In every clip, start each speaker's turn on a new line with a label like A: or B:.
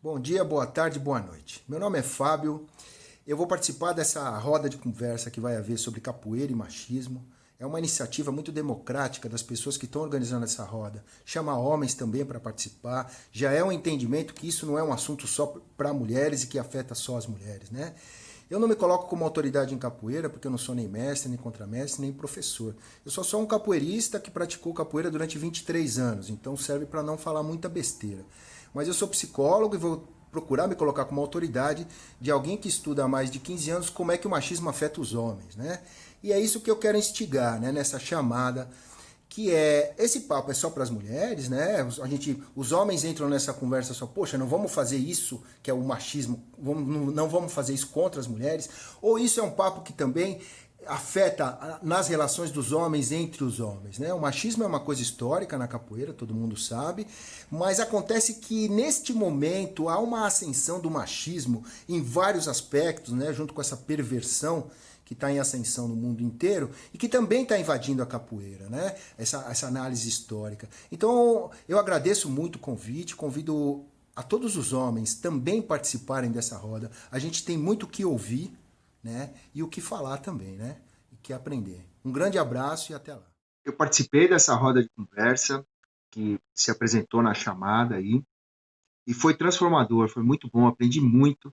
A: Bom dia, boa tarde, boa noite. Meu nome é Fábio. Eu vou participar dessa roda de conversa que vai haver sobre capoeira e machismo. É uma iniciativa muito democrática das pessoas que estão organizando essa roda. Chamar homens também para participar. Já é um entendimento que isso não é um assunto só para mulheres e que afeta só as mulheres, né? Eu não me coloco como autoridade em capoeira, porque eu não sou nem mestre, nem contramestre, nem professor. Eu só sou um capoeirista que praticou capoeira durante 23 anos, então serve para não falar muita besteira. Mas eu sou psicólogo e vou procurar me colocar como autoridade de alguém que estuda há mais de 15 anos como é que o machismo afeta os homens, né? E é isso que eu quero instigar, né, nessa chamada que é esse papo é só para as mulheres, né? Os homens entram nessa conversa só, poxa, não vamos fazer isso que é o machismo, não vamos fazer isso contra as mulheres, ou isso é um papo que também afeta nas relações dos homens entre os homens, né? O machismo é uma coisa histórica na capoeira, todo mundo sabe, mas acontece que neste momento há uma ascensão do machismo em vários aspectos, né? Junto com essa perversão que está em ascensão no mundo inteiro e que também está invadindo a capoeira, né? Essa análise histórica. Então, eu agradeço muito o convite, convido a todos os homens também participarem dessa roda. A gente tem muito o que ouvir, né? E o que falar também, né? E que aprender. Um grande abraço e até lá.
B: Eu participei dessa roda de conversa que se apresentou na chamada aí e foi transformador, foi muito bom, aprendi muito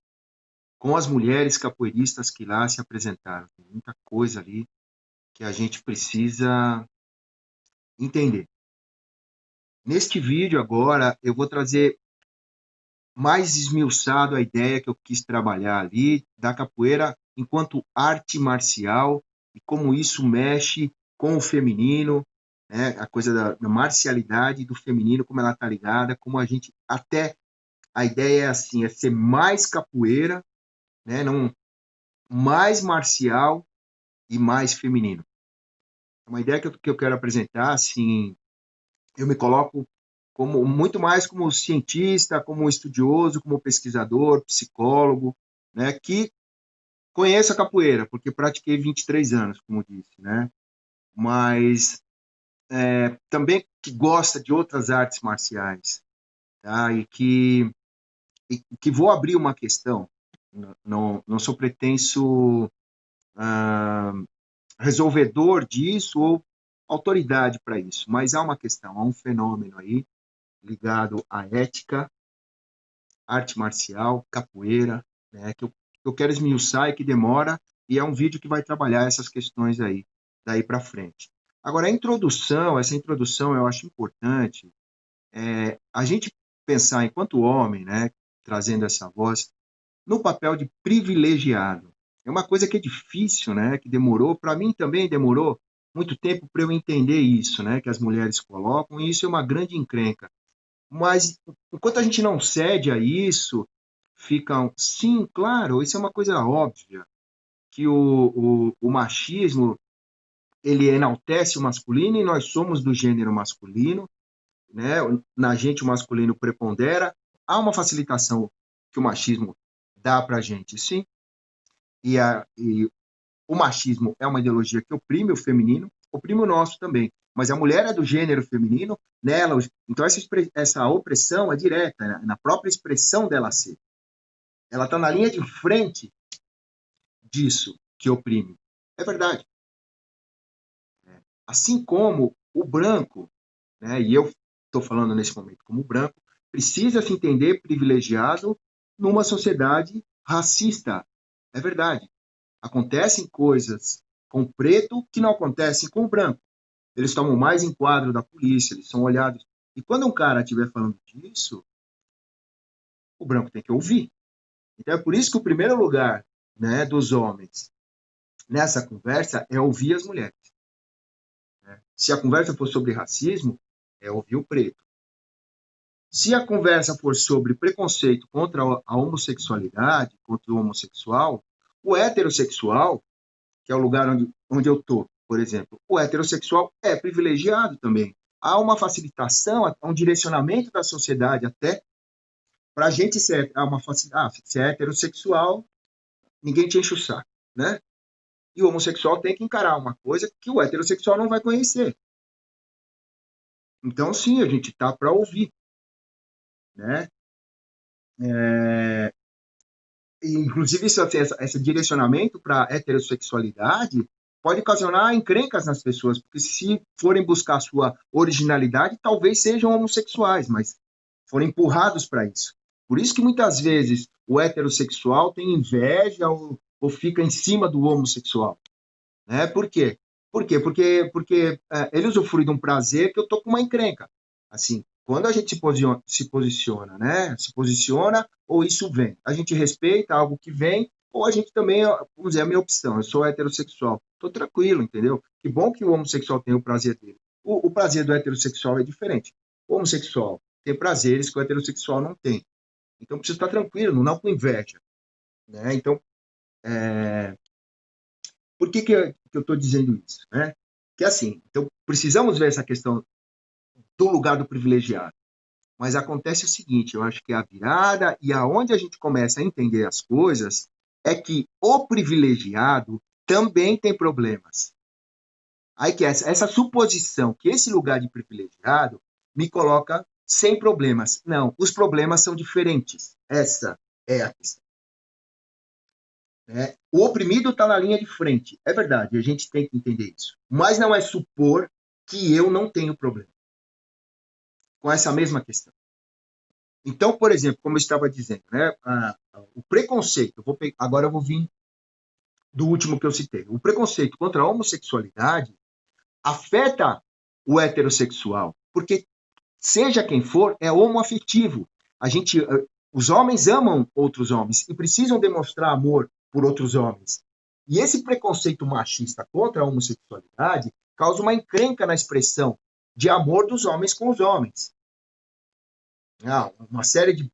B: com as mulheres capoeiristas que lá se apresentaram. Tem muita coisa ali que a gente precisa entender. Neste vídeo agora eu vou trazer mais esmiuçado a ideia que eu quis trabalhar ali da capoeira enquanto arte marcial e como isso mexe com o feminino, né? A coisa da marcialidade do feminino, como ela está ligada, como a gente até a ideia é assim, é ser mais capoeira, né? Não mais marcial e mais feminino. É uma ideia que eu quero apresentar, assim, eu me coloco como muito mais como cientista, como estudioso, como pesquisador, psicólogo, né, que conheço a capoeira, porque pratiquei 23 anos, como disse, né, mas também que gosta de outras artes marciais, tá, e que vou abrir uma questão, não sou pretenso resolvedor disso ou autoridade para isso, mas há uma questão, há um fenômeno aí ligado à ética, arte marcial, capoeira, né, que eu quero esmiuçar e que demora, e é um vídeo que vai trabalhar essas questões aí, daí para frente. Agora, essa introdução eu acho importante, a gente pensar enquanto homem, né, trazendo essa voz, no papel de privilegiado. É uma coisa que é difícil, né, que demorou, para mim também demorou muito tempo para eu entender isso, né, que as mulheres colocam, e isso é uma grande encrenca. Mas enquanto a gente não cede a isso, ficam, sim, claro, isso é uma coisa óbvia, que o machismo ele enaltece o masculino e nós somos do gênero masculino, né? Na gente o masculino prepondera, há uma facilitação que o machismo dá para a gente, sim, e o machismo é uma ideologia que oprime o feminino, oprime o nosso também. Mas a mulher é do gênero feminino, nela, então essa opressão é direta, né? Na própria expressão dela ser. Ela está na linha de frente disso que oprime. É verdade. Assim como o branco, né, e eu estou falando nesse momento como branco, precisa se entender privilegiado numa sociedade racista. É verdade. Acontecem coisas com o preto que não acontecem com o branco. Eles tomam mais enquadro da polícia, eles são olhados. E quando um cara estiver falando disso, o branco tem que ouvir. Então é por isso que o primeiro lugar, né, dos homens nessa conversa é ouvir as mulheres. Né? Se a conversa for sobre racismo, é ouvir o preto. Se a conversa for sobre preconceito contra a homossexualidade, contra o homossexual, o heterossexual, que é o lugar onde eu estou, por exemplo, o heterossexual é privilegiado também. Há uma facilitação, há um direcionamento da sociedade até para a gente ser, ser heterossexual, ninguém te enche o saco, né? E o homossexual tem que encarar uma coisa que o heterossexual não vai conhecer. Então, sim, a gente está para ouvir, né? Inclusive, esse direcionamento para a heterossexualidade pode ocasionar encrencas nas pessoas, porque se forem buscar sua originalidade, talvez sejam homossexuais, mas foram empurrados para isso. Por isso que muitas vezes o heterossexual tem inveja ou fica em cima do homossexual. Né? Por quê? Porque ele usufrui de um prazer que eu tô com uma encrenca. Assim, quando a gente se posiciona, né? Se posiciona ou isso vem. A gente respeita algo que vem ou a gente também, vamos dizer, a minha opção. Eu sou heterossexual. Tô tranquilo, entendeu? Que bom que o homossexual tem o prazer dele. O prazer do heterossexual é diferente. O homossexual tem prazeres que o heterossexual não tem. Então, preciso estar tranquilo, não com inveja. Né? Então, por que eu estou dizendo isso? Né? Que assim, então precisamos ver essa questão do lugar do privilegiado. Mas acontece o seguinte, eu acho que a virada e aonde a gente começa a entender as coisas é que o privilegiado também tem problemas. Aí que essa suposição que esse lugar de privilegiado me coloca sem problemas. Não, os problemas são diferentes. Essa é a questão. Né? O oprimido está na linha de frente. É verdade, a gente tem que entender isso. Mas não é supor que eu não tenho problema com essa mesma questão. Então, por exemplo, como eu estava dizendo, né, o preconceito, agora eu vou vir do último que eu citei. O preconceito contra a homossexualidade afeta o heterossexual, porque seja quem for, é homoafetivo. Os homens amam outros homens e precisam demonstrar amor por outros homens. E esse preconceito machista contra a homossexualidade causa uma encrenca na expressão de amor dos homens com os homens. Uma série de...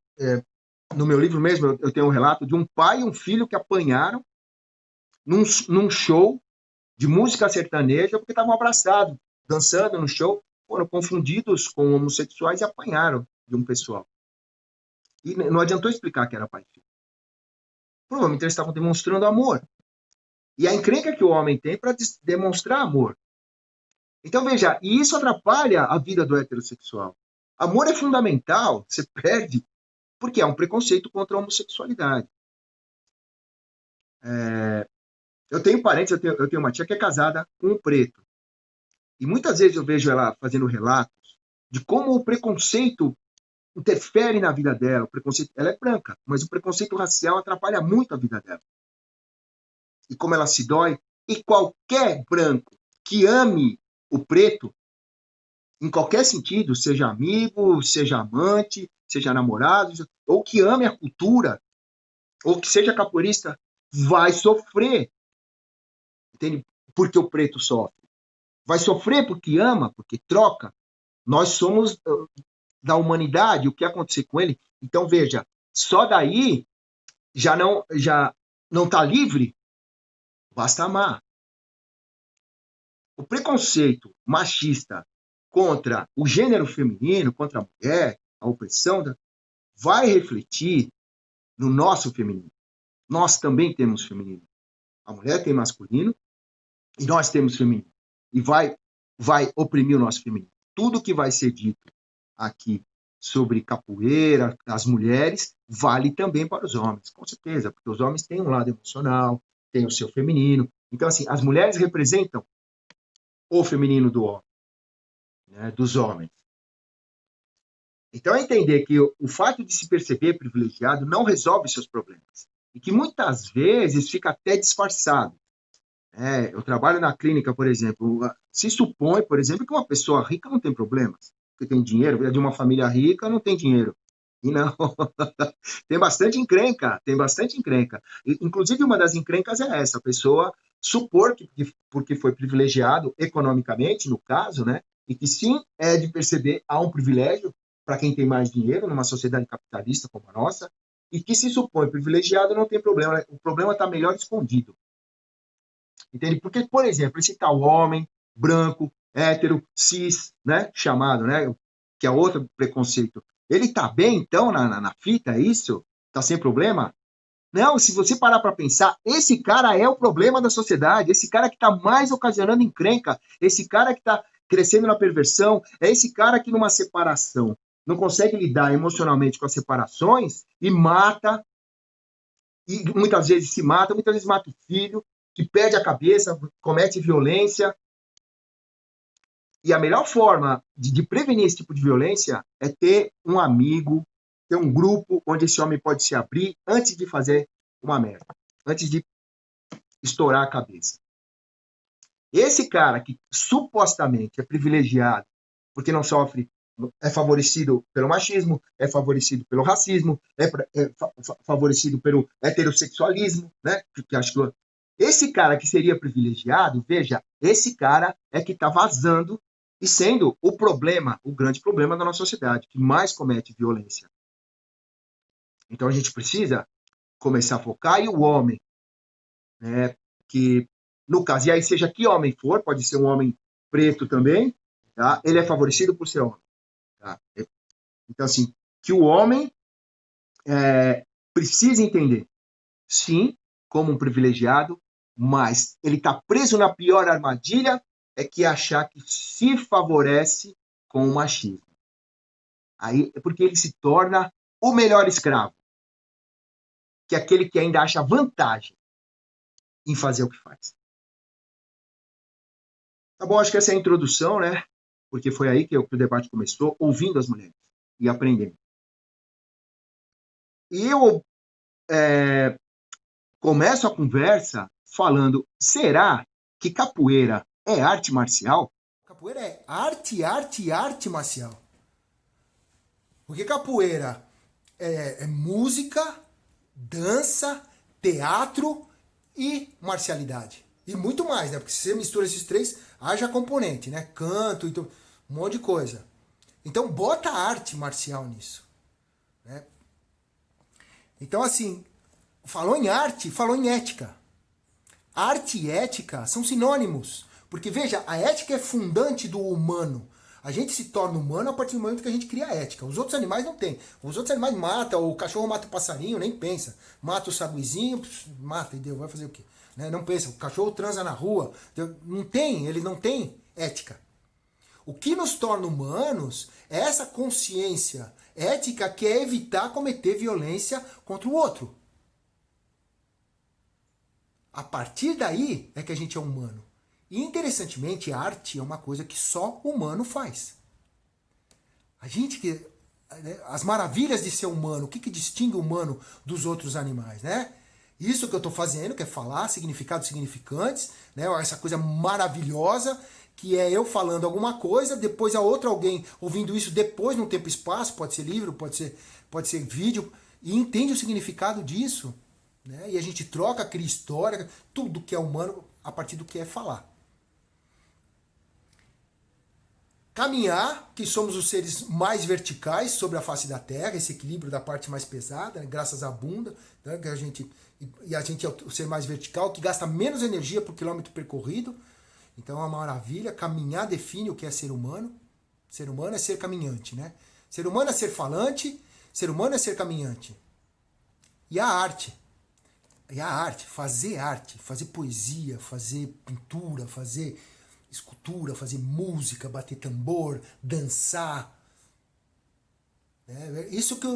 B: no meu livro mesmo, eu tenho um relato de um pai e um filho que apanharam num show de música sertaneja porque estavam abraçados, dançando no show, foram confundidos com homossexuais e apanharam de um pessoal. E não adiantou explicar que era pai e filho. Provavelmente eles estavam demonstrando amor. E a encrenca que o homem tem para demonstrar amor. Então, veja, e isso atrapalha a vida do heterossexual. Amor é fundamental, você perde, porque há um preconceito contra a homossexualidade. Eu tenho parentes, eu tenho uma tia que é casada com um preto. E muitas vezes eu vejo ela fazendo relatos de como o preconceito interfere na vida dela. Ela é branca, mas o preconceito racial atrapalha muito a vida dela. E como ela se dói. E qualquer branco que ame o preto, em qualquer sentido, seja amigo, seja amante, seja namorado, ou que ame a cultura, ou que seja capoeirista, vai sofrer. Entende? Porque o preto sofre. Vai sofrer porque ama, porque troca. Nós somos da humanidade, o que acontecer com ele. Então, veja, só daí já não está livre, basta amar. O preconceito machista contra o gênero feminino, contra a mulher, a opressão, vai refletir no nosso feminino. Nós também temos feminino. A mulher tem masculino e nós temos feminino. E vai oprimir o nosso feminino. Tudo que vai ser dito aqui sobre capoeira, as mulheres, vale também para os homens, com certeza, porque os homens têm um lado emocional, têm o seu feminino. Então, assim, as mulheres representam o feminino do homem, né, dos homens. Então, é entender que o fato de se perceber privilegiado não resolve seus problemas. E que muitas vezes fica até disfarçado. Eu trabalho na clínica, por exemplo. Se supõe, por exemplo, que uma pessoa rica não tem problemas. Porque tem dinheiro, de uma família rica não tem dinheiro. E não. Tem bastante encrenca. Inclusive, uma das encrencas é essa. A pessoa supor que porque foi privilegiado economicamente, no caso, né? E que sim, é de perceber há um privilégio para quem tem mais dinheiro numa sociedade capitalista como a nossa, e que se supõe privilegiado não tem problema. O problema está melhor escondido. Entende? Porque, por exemplo, esse tal homem branco, hétero, cis, né, chamado, né, que é outro preconceito, ele está bem, então, na fita, é isso? Está sem problema? Não, se você parar para pensar, esse cara é o problema da sociedade, esse cara que está mais ocasionando encrenca, esse cara que está crescendo na perversão, é esse cara que numa separação não consegue lidar emocionalmente com as separações e mata, e muitas vezes se mata, muitas vezes mata o filho, que perde a cabeça, comete violência. E a melhor forma de prevenir esse tipo de violência é ter um amigo, ter um grupo onde esse homem pode se abrir antes de fazer uma merda, antes de estourar a cabeça. Esse cara que supostamente é privilegiado porque não sofre, é favorecido pelo machismo, é favorecido pelo racismo, favorecido pelo heterossexualismo, né? Que acho que esse cara que seria privilegiado, veja, esse cara é que está vazando e sendo o problema, o grande problema da nossa sociedade, que mais comete violência. Então a gente precisa começar a focar, e o homem, né, que no caso, e aí seja que homem for, pode ser um homem preto também, tá? Ele é favorecido por ser homem. Tá? Então, assim, que o homem precisa entender, sim, como um privilegiado, mas ele está preso na pior armadilha, é que achar que se favorece com o machismo. Aí é porque ele se torna o melhor escravo, que é aquele que ainda acha vantagem em fazer o que faz. Tá bom, acho que essa é a introdução, né? Porque foi aí que o debate começou, ouvindo as mulheres e aprendendo. E eu começo a conversa falando, será que capoeira é arte marcial?
A: Capoeira é arte marcial. Porque capoeira é música, dança, teatro e marcialidade. E muito mais, né? Porque se você mistura esses três, haja componente, né? Canto, então, um monte de coisa. Então bota arte marcial nisso. Né? Então, assim, falou em arte, falou em ética. Arte e ética são sinônimos. Porque, veja, a ética é fundante do humano. A gente se torna humano a partir do momento que a gente cria a ética. Os outros animais não têm. Os outros animais matam, o cachorro mata o passarinho, nem pensa. Mata o saguizinho, mata e deu, vai fazer o quê? Né? Não pensa. O cachorro transa na rua. Não tem, ele não tem ética. O que nos torna humanos é essa consciência ética que é evitar cometer violência contra o outro. A partir daí é que a gente é humano. E interessantemente, a arte é uma coisa que só humano faz. A gente que as maravilhas de ser humano, o que distingue o humano dos outros animais, né? Isso que eu estou fazendo, que é falar significados significantes, né? Essa coisa maravilhosa que é eu falando alguma coisa, depois a outra alguém ouvindo isso depois num tempo e espaço, pode ser livro, pode ser vídeo, e entende o significado disso. Né? E a gente troca, cria história, tudo que é humano a partir do que é falar. Caminhar, que somos os seres mais verticais sobre a face da Terra, esse equilíbrio da parte mais pesada, né? Graças à bunda, né? Que a gente é o ser mais vertical, que gasta menos energia por quilômetro percorrido. Então é uma maravilha. Caminhar define o que é ser humano. Ser humano é ser caminhante, né? Ser humano é ser falante, ser humano é ser caminhante. E a arte? Fazer poesia, fazer pintura, fazer escultura, fazer música, bater tambor, dançar. Né? Isso que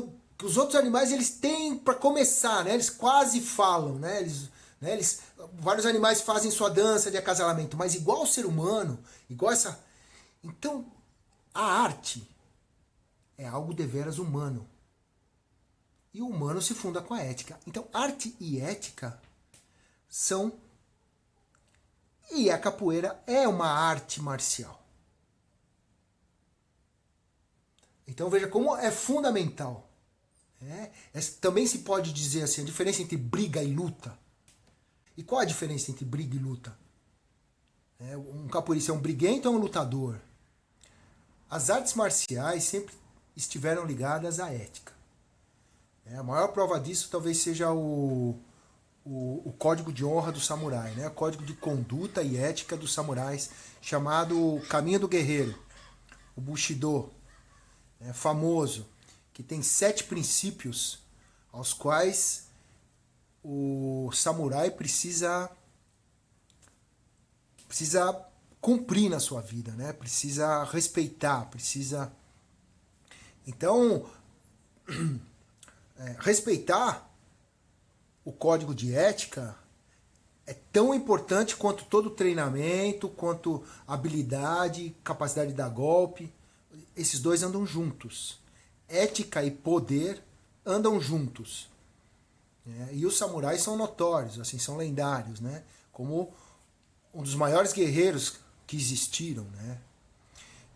A: os outros animais eles têm para começar, né? Eles quase falam, né? Vários animais fazem sua dança de acasalamento, mas igual o ser humano, igual essa. Então, a arte é algo deveras humano. E o humano se funda com a ética. Então, arte e ética são. E a capoeira é uma arte marcial. Então, veja como é fundamental. Também se pode dizer assim, a diferença entre briga e luta. E qual a diferença entre briga e luta? Um capoeirista é um briguento ou é um lutador? As artes marciais sempre estiveram ligadas à ética. A maior prova disso talvez seja o código de honra do samurai, né? O código de conduta e ética dos samurais, chamado Caminho do Guerreiro, o Bushido, famoso, que tem 7 princípios aos quais o samurai precisa cumprir na sua vida, né? Precisa respeitar, precisa... Então, respeitar o código de ética é tão importante quanto todo treinamento, quanto habilidade, capacidade de dar golpe. Esses dois andam juntos. Ética e poder andam juntos. E os samurais são notórios, assim, são lendários, né? Como um dos maiores guerreiros que existiram, né?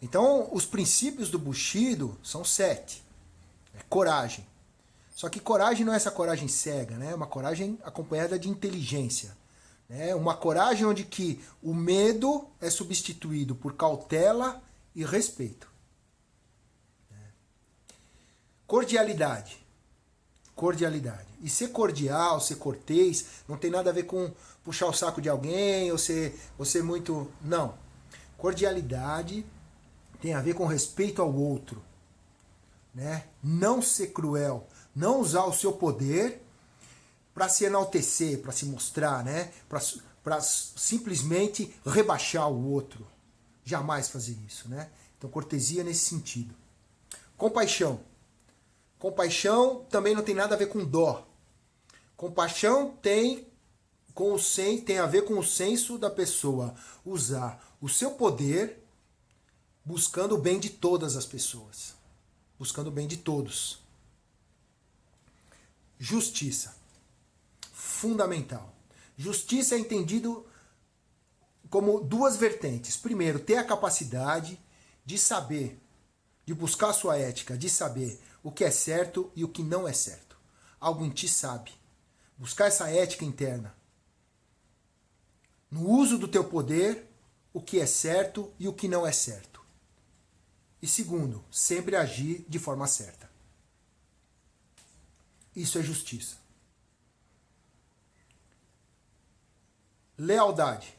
A: Então, os princípios do Bushido são 7. Coragem. Só que coragem não é essa coragem cega, né? É uma coragem acompanhada de inteligência. Né? Uma coragem onde que o medo é substituído por cautela e respeito. Cordialidade. Cordialidade. E ser cordial, ser cortês, não tem nada a ver com puxar o saco de alguém ou ser muito... Não. Cordialidade tem a ver com respeito ao outro. Né? Não ser cruel. Não usar o seu poder para se enaltecer, para se mostrar, né? Para simplesmente rebaixar o outro. Jamais fazer isso. Né? Então, cortesia nesse sentido. Compaixão. Compaixão também não tem nada a ver com dó. Compaixão tem a ver com o senso da pessoa usar o seu poder buscando o bem de todas as pessoas. Buscando o bem de todos. Justiça. Fundamental. Justiça é entendido como duas vertentes. Primeiro, ter a capacidade de saber, de buscar a sua ética, de saber o que é certo e o que não é certo. Algo em ti sabe. Buscar essa ética interna. No uso do teu poder, o que é certo e o que não é certo. E segundo, sempre agir de forma certa. Isso é justiça. Lealdade.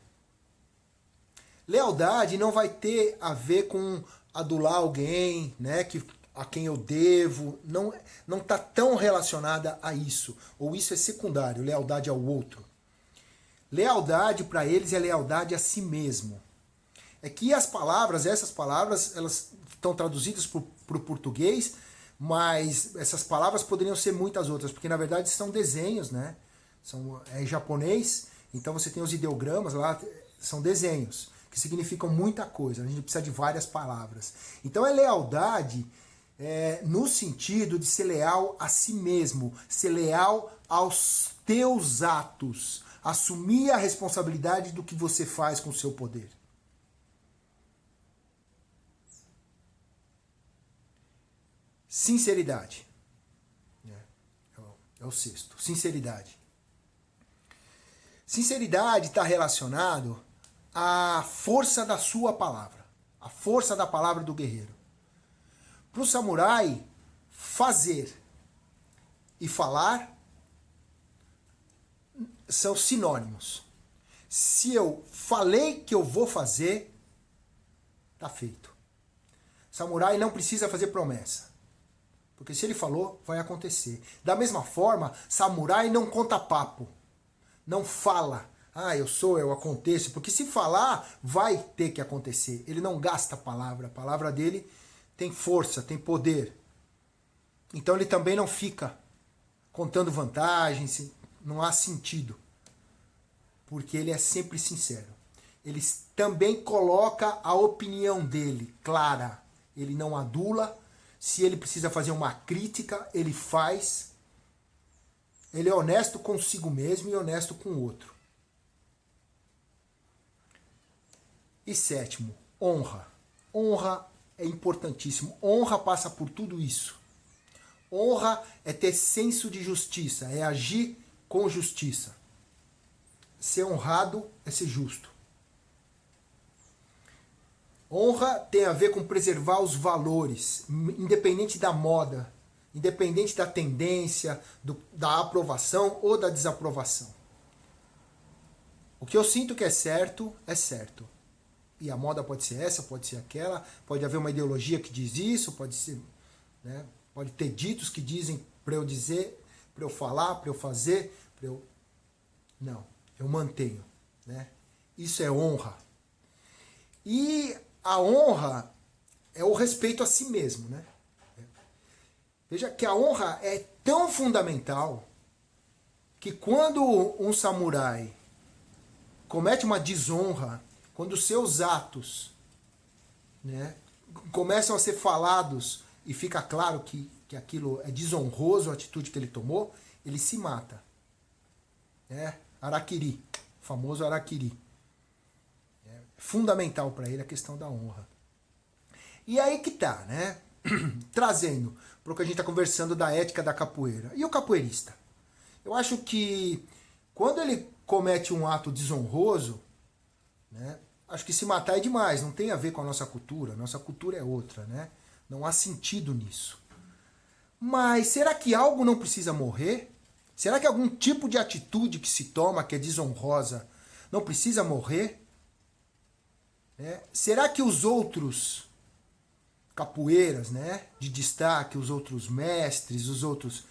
A: Lealdade não vai ter a ver com adular alguém, né, a quem eu devo. Não está tão relacionada a isso. Ou isso é secundário, lealdade ao outro. Lealdade para eles é lealdade a si mesmo. É que essas palavras, elas estão traduzidas para o português, mas essas palavras poderiam ser muitas outras, porque na verdade são desenhos, né? É em japonês, então você tem os ideogramas lá, são desenhos, que significam muita coisa, a gente precisa de várias palavras. Então é lealdade no sentido de ser leal a si mesmo, ser leal aos teus atos, assumir a responsabilidade do que você faz com o seu poder. Sinceridade. É o sexto. Sinceridade. Sinceridade está relacionado à força da sua palavra. A força da palavra do guerreiro. Para o samurai, fazer e falar são sinônimos. Se eu falei que eu vou fazer, está feito. Samurai não precisa fazer promessa. Porque se ele falou, vai acontecer. Da mesma forma, samurai não conta papo. Não fala. Eu aconteço. Porque se falar, vai ter que acontecer. Ele não gasta a palavra. A palavra dele tem força, tem poder. Então ele também não fica contando vantagens. Não há sentido. Porque ele é sempre sincero. Ele também coloca a opinião dele clara. Ele não adula. Se ele precisa fazer uma crítica, ele faz. Ele é honesto consigo mesmo e honesto com o outro. E sétimo, honra. Honra é importantíssimo. Honra passa por tudo isso. Honra é ter senso de justiça, é agir com justiça. Ser honrado é ser justo. Honra tem a ver com preservar os valores, independente da moda, independente da tendência, da aprovação ou da desaprovação. O que eu sinto que é certo, é certo. E a moda pode ser essa, pode ser aquela, pode haver uma ideologia que diz isso, pode ser, né, pode ter ditos que dizem para eu dizer, para eu falar, para eu fazer, para eu... Não, eu mantenho. Né? Isso é honra. E a honra é o respeito a si mesmo, né? Veja que a honra é tão fundamental que quando um samurai comete uma desonra, quando seus atos, né, começam a ser falados e fica claro que aquilo é desonroso, a atitude que ele tomou, ele se mata. Harakiri, o famoso harakiri. É fundamental para ele a questão da honra. E aí que tá, né? Trazendo para o que a gente está conversando da ética da capoeira. E o capoeirista? Eu acho que quando ele comete um ato desonroso, né, acho que se matar é demais, não tem a ver com a nossa cultura é outra, né? Não há sentido nisso. Mas será que algo não precisa morrer? Será que algum tipo de atitude que se toma, que é desonrosa, não precisa morrer? Será que os outros capoeiras, né, de destaque, os outros mestres, os outros,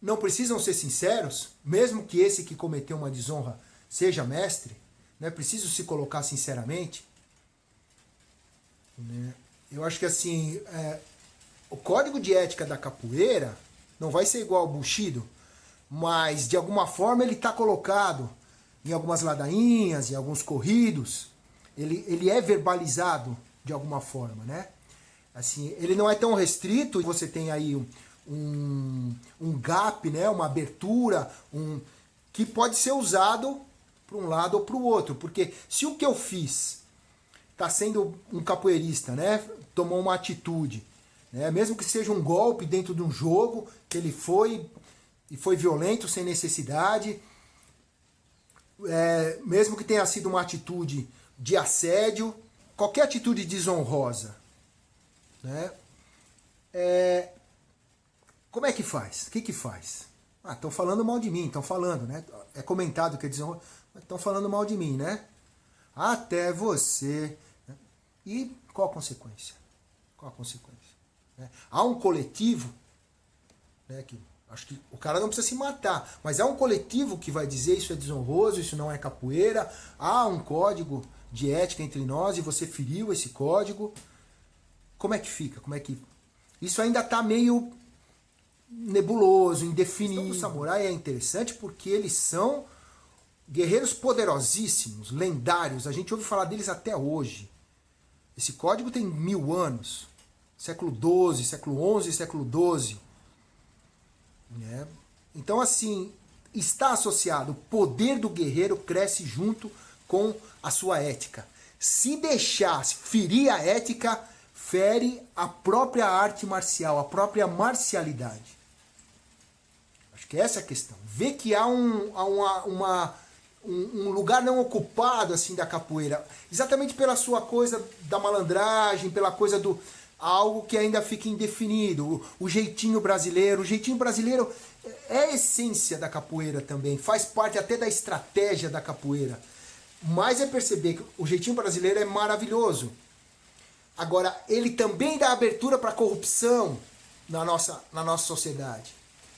A: não precisam ser sinceros? Mesmo que esse que cometeu uma desonra seja mestre, não é preciso se colocar sinceramente? Eu acho que assim, o código de ética da capoeira não vai ser igual ao Bushido, mas de alguma forma ele está colocado em algumas ladainhas, em alguns corridos, ele é verbalizado de alguma forma, né? Assim, ele não é tão restrito, você tem aí um gap, né? Uma abertura, que pode ser usado para um lado ou para o outro, porque se o que eu fiz está sendo um capoeirista, né? Tomou uma atitude, né? Mesmo que seja um golpe dentro de um jogo, que ele foi violento sem necessidade, mesmo que tenha sido uma atitude de assédio, qualquer atitude desonrosa, né? Como é que faz? O que faz? Estão falando mal de mim, estão falando, né? É comentado que é desonroso, mas estão falando mal de mim, né? Até você. Né? E qual a consequência? Qual a consequência? Há um coletivo, né, que acho que o cara não precisa se matar, mas há um coletivo que vai dizer isso é desonroso, isso não é capoeira, há um código de ética entre nós e você feriu esse código. Como é que fica? Isso ainda está meio nebuloso, indefinido. A questão do samurai é interessante porque eles são guerreiros poderosíssimos, lendários. A gente ouve falar deles até hoje. Esse código tem 1000 anos. Século XII, século XI, século XII. Então, assim, está associado. O poder do guerreiro cresce junto com a sua ética. Se deixar ferir a ética, fere a própria arte marcial, a própria marcialidade. Acho que essa é a questão. Ver que há um lugar não ocupado assim da capoeira, exatamente pela sua coisa da malandragem, pela coisa do algo que ainda fica indefinido, o jeitinho brasileiro. O jeitinho brasileiro é a essência da capoeira também, faz parte até da estratégia da capoeira. Mas é perceber que o jeitinho brasileiro é maravilhoso. Agora, ele também dá abertura para a corrupção na nossa sociedade.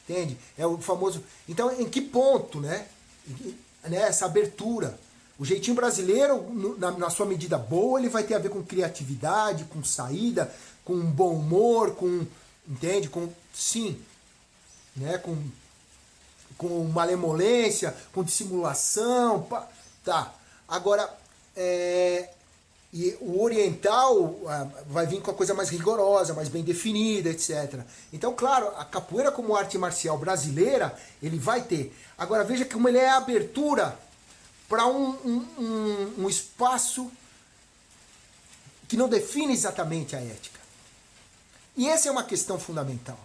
A: Entende? É o famoso... Então, em que ponto, né? Essa abertura. O jeitinho brasileiro, na sua medida boa, ele vai ter a ver com criatividade, com saída, com bom humor, com... Entende? Sim. Né? Com malemolência, com dissimulação. Tá. Agora, e o oriental vai vir com a coisa mais rigorosa, mais bem definida, etc. Então, claro, a capoeira como arte marcial brasileira, ele vai ter. Agora, veja como ele é a abertura para um espaço que não define exatamente a ética. E essa é uma questão fundamental.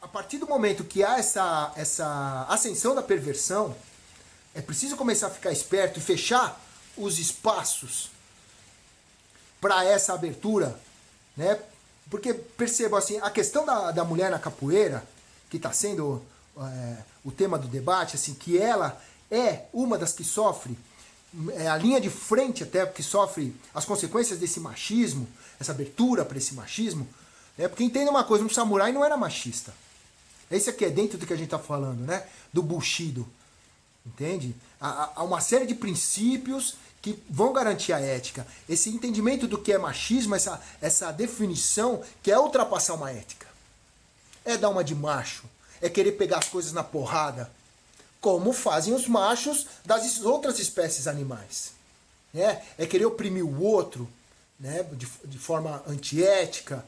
A: A partir do momento que há essa ascensão da perversão, é preciso começar a ficar esperto e fechar os espaços para essa abertura, né? Porque perceba assim, a questão da mulher na capoeira, que está sendo o tema do debate, assim, que ela é uma das que sofre, a linha de frente até, que sofre as consequências desse machismo, essa abertura para esse machismo, né? Porque entenda uma coisa, um samurai não era machista. Esse aqui é dentro do que a gente está falando, né? Do Bushido. Entende? Há uma série de princípios que vão garantir a ética. Esse entendimento do que é machismo, essa definição que é ultrapassar uma ética. é dar uma de macho, é querer pegar as coisas na porrada, como fazem os machos das outras espécies animais. Né? É querer oprimir o outro, né? de forma antiética.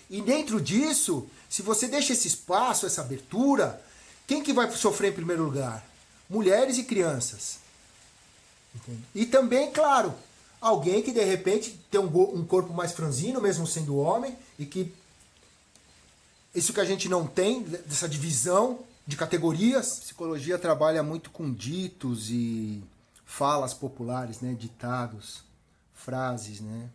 A: E dentro disso, se você deixa esse espaço, essa abertura, quem que vai sofrer em primeiro lugar? Mulheres e crianças. Entende? E também, claro, alguém que de repente tem um corpo mais franzino, mesmo sendo homem, e que isso que a gente não tem, dessa divisão de categorias. A psicologia trabalha muito com ditos e falas populares, né? Ditados, frases, né?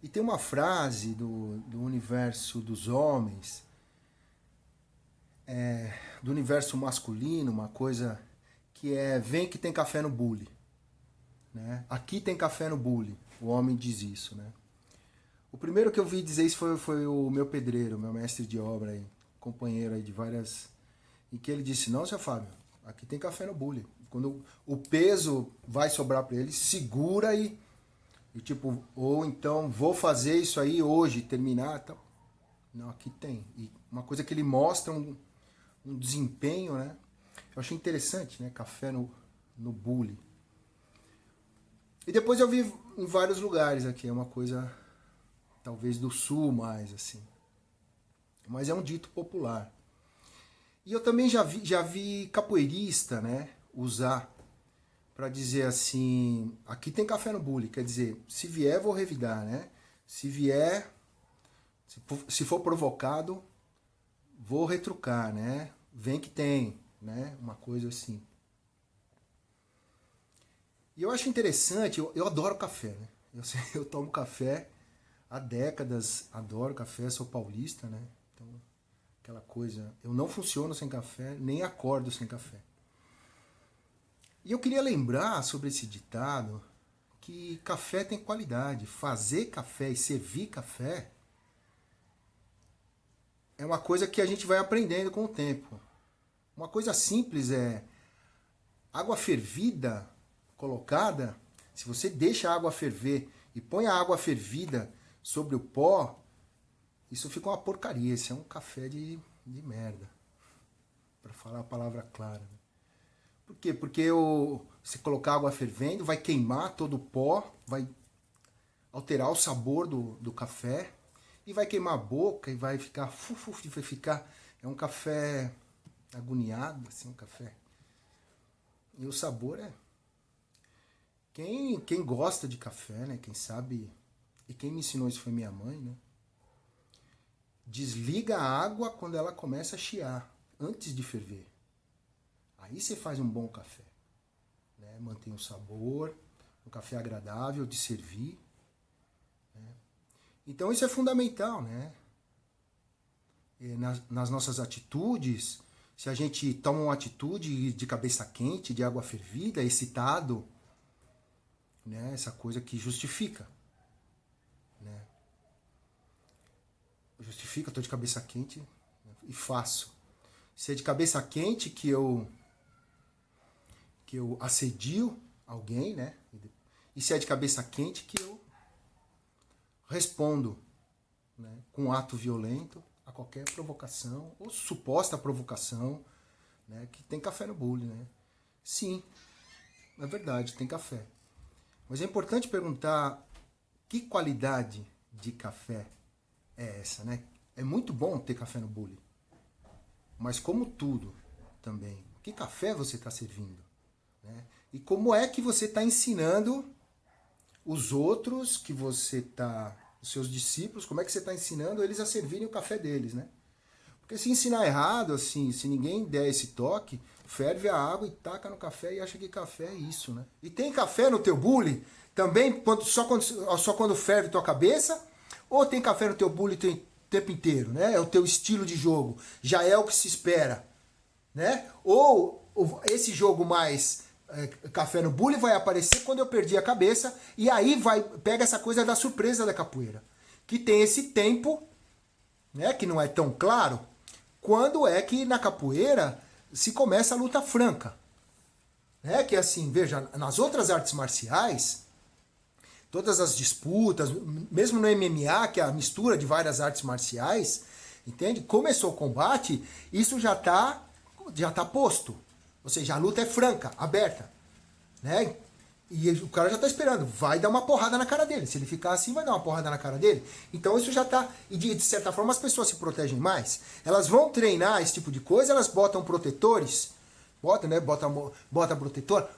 A: E tem uma frase do universo dos homens, do universo masculino, uma coisa que é: vem que tem café no bule. Né? Aqui tem café no bule. O homem diz isso. Né? O primeiro que eu vi dizer isso foi o meu pedreiro, meu mestre de obra, aí, companheiro aí de várias... em que ele disse: não, seu Fábio, aqui tem café no bule. Quando o peso vai sobrar para ele, segura e tipo, ou então vou fazer isso aí hoje, terminar. Então, não, aqui tem. E uma coisa que ele mostra um desempenho, né? Eu achei interessante, né? Café no bule. E depois eu vi em vários lugares aqui, é uma coisa talvez do sul mais, assim. Mas é um dito popular. E eu também já vi capoeirista, né, usar para dizer assim: aqui tem café no bule, quer dizer, se vier vou revidar, né? Se vier, se for provocado, vou retrucar, né? Vem que tem, né? Uma coisa assim. E eu acho interessante, eu adoro café, né? Eu tomo café há décadas, adoro café, sou paulista, né? Então, aquela coisa, eu não funciono sem café, nem acordo sem café. E eu queria lembrar sobre esse ditado que café tem qualidade. Fazer café e servir café é uma coisa que a gente vai aprendendo com o tempo. Uma coisa simples é água fervida colocada. Se você deixa a água ferver e põe a água fervida sobre o pó, isso fica uma porcaria. Isso é um café de merda, para falar a palavra clara. Por quê? Porque se colocar água fervendo, vai queimar todo o pó, vai alterar o sabor do café e vai queimar a boca e vai ficar vai ficar, é um café agoniado, assim, um café. E o sabor é... Quem gosta de café, né? Quem sabe... E quem me ensinou isso foi minha mãe, né? Desliga a água quando ela começa a chiar, antes de ferver. Aí você faz um bom café. Né? Mantém o sabor, um café agradável de servir. Né? Então isso é fundamental, né? Nas nossas atitudes, se a gente toma uma atitude de cabeça quente, de água fervida, excitado, né? Essa coisa que justifica. Né? Justifica, estou de cabeça quente, né? E faço. Se é de cabeça quente que eu assedio alguém, né? E se é de cabeça quente que eu respondo, né, com um ato violento a qualquer provocação, ou suposta provocação, né, que tem café no bule, né? Sim, é verdade, tem café. Mas é importante perguntar que qualidade de café é essa, né? É muito bom ter café no bule, mas como tudo também, que café você está servindo? Né? E como é que você está ensinando os outros que você está, os seus discípulos, como é que você está ensinando eles a servirem o café deles, né? Porque se ensinar errado, assim, se ninguém der esse toque, ferve a água e taca no café e acha que café é isso, né? E tem café no teu bule também só quando ferve tua cabeça? Ou tem café no teu bule o tempo inteiro, né? É o teu estilo de jogo, já é o que se espera, né? Ou esse jogo mais café no bule vai aparecer quando eu perdi a cabeça, e aí pega essa coisa da surpresa da capoeira, que tem esse tempo, né, que não é tão claro, quando é que na capoeira se começa a luta franca. Né? Que assim, veja, nas outras artes marciais, todas as disputas, mesmo no MMA, que é a mistura de várias artes marciais, Entende? Começou o combate, isso já tá posto. Ou seja, a luta é franca, aberta. Né? E o cara já tá esperando, vai dar uma porrada na cara dele. Se ele ficar assim, vai dar uma porrada na cara dele. Então isso já tá. E de certa forma as pessoas se protegem mais. Elas vão treinar esse tipo de coisa, elas botam protetores, bota protetor,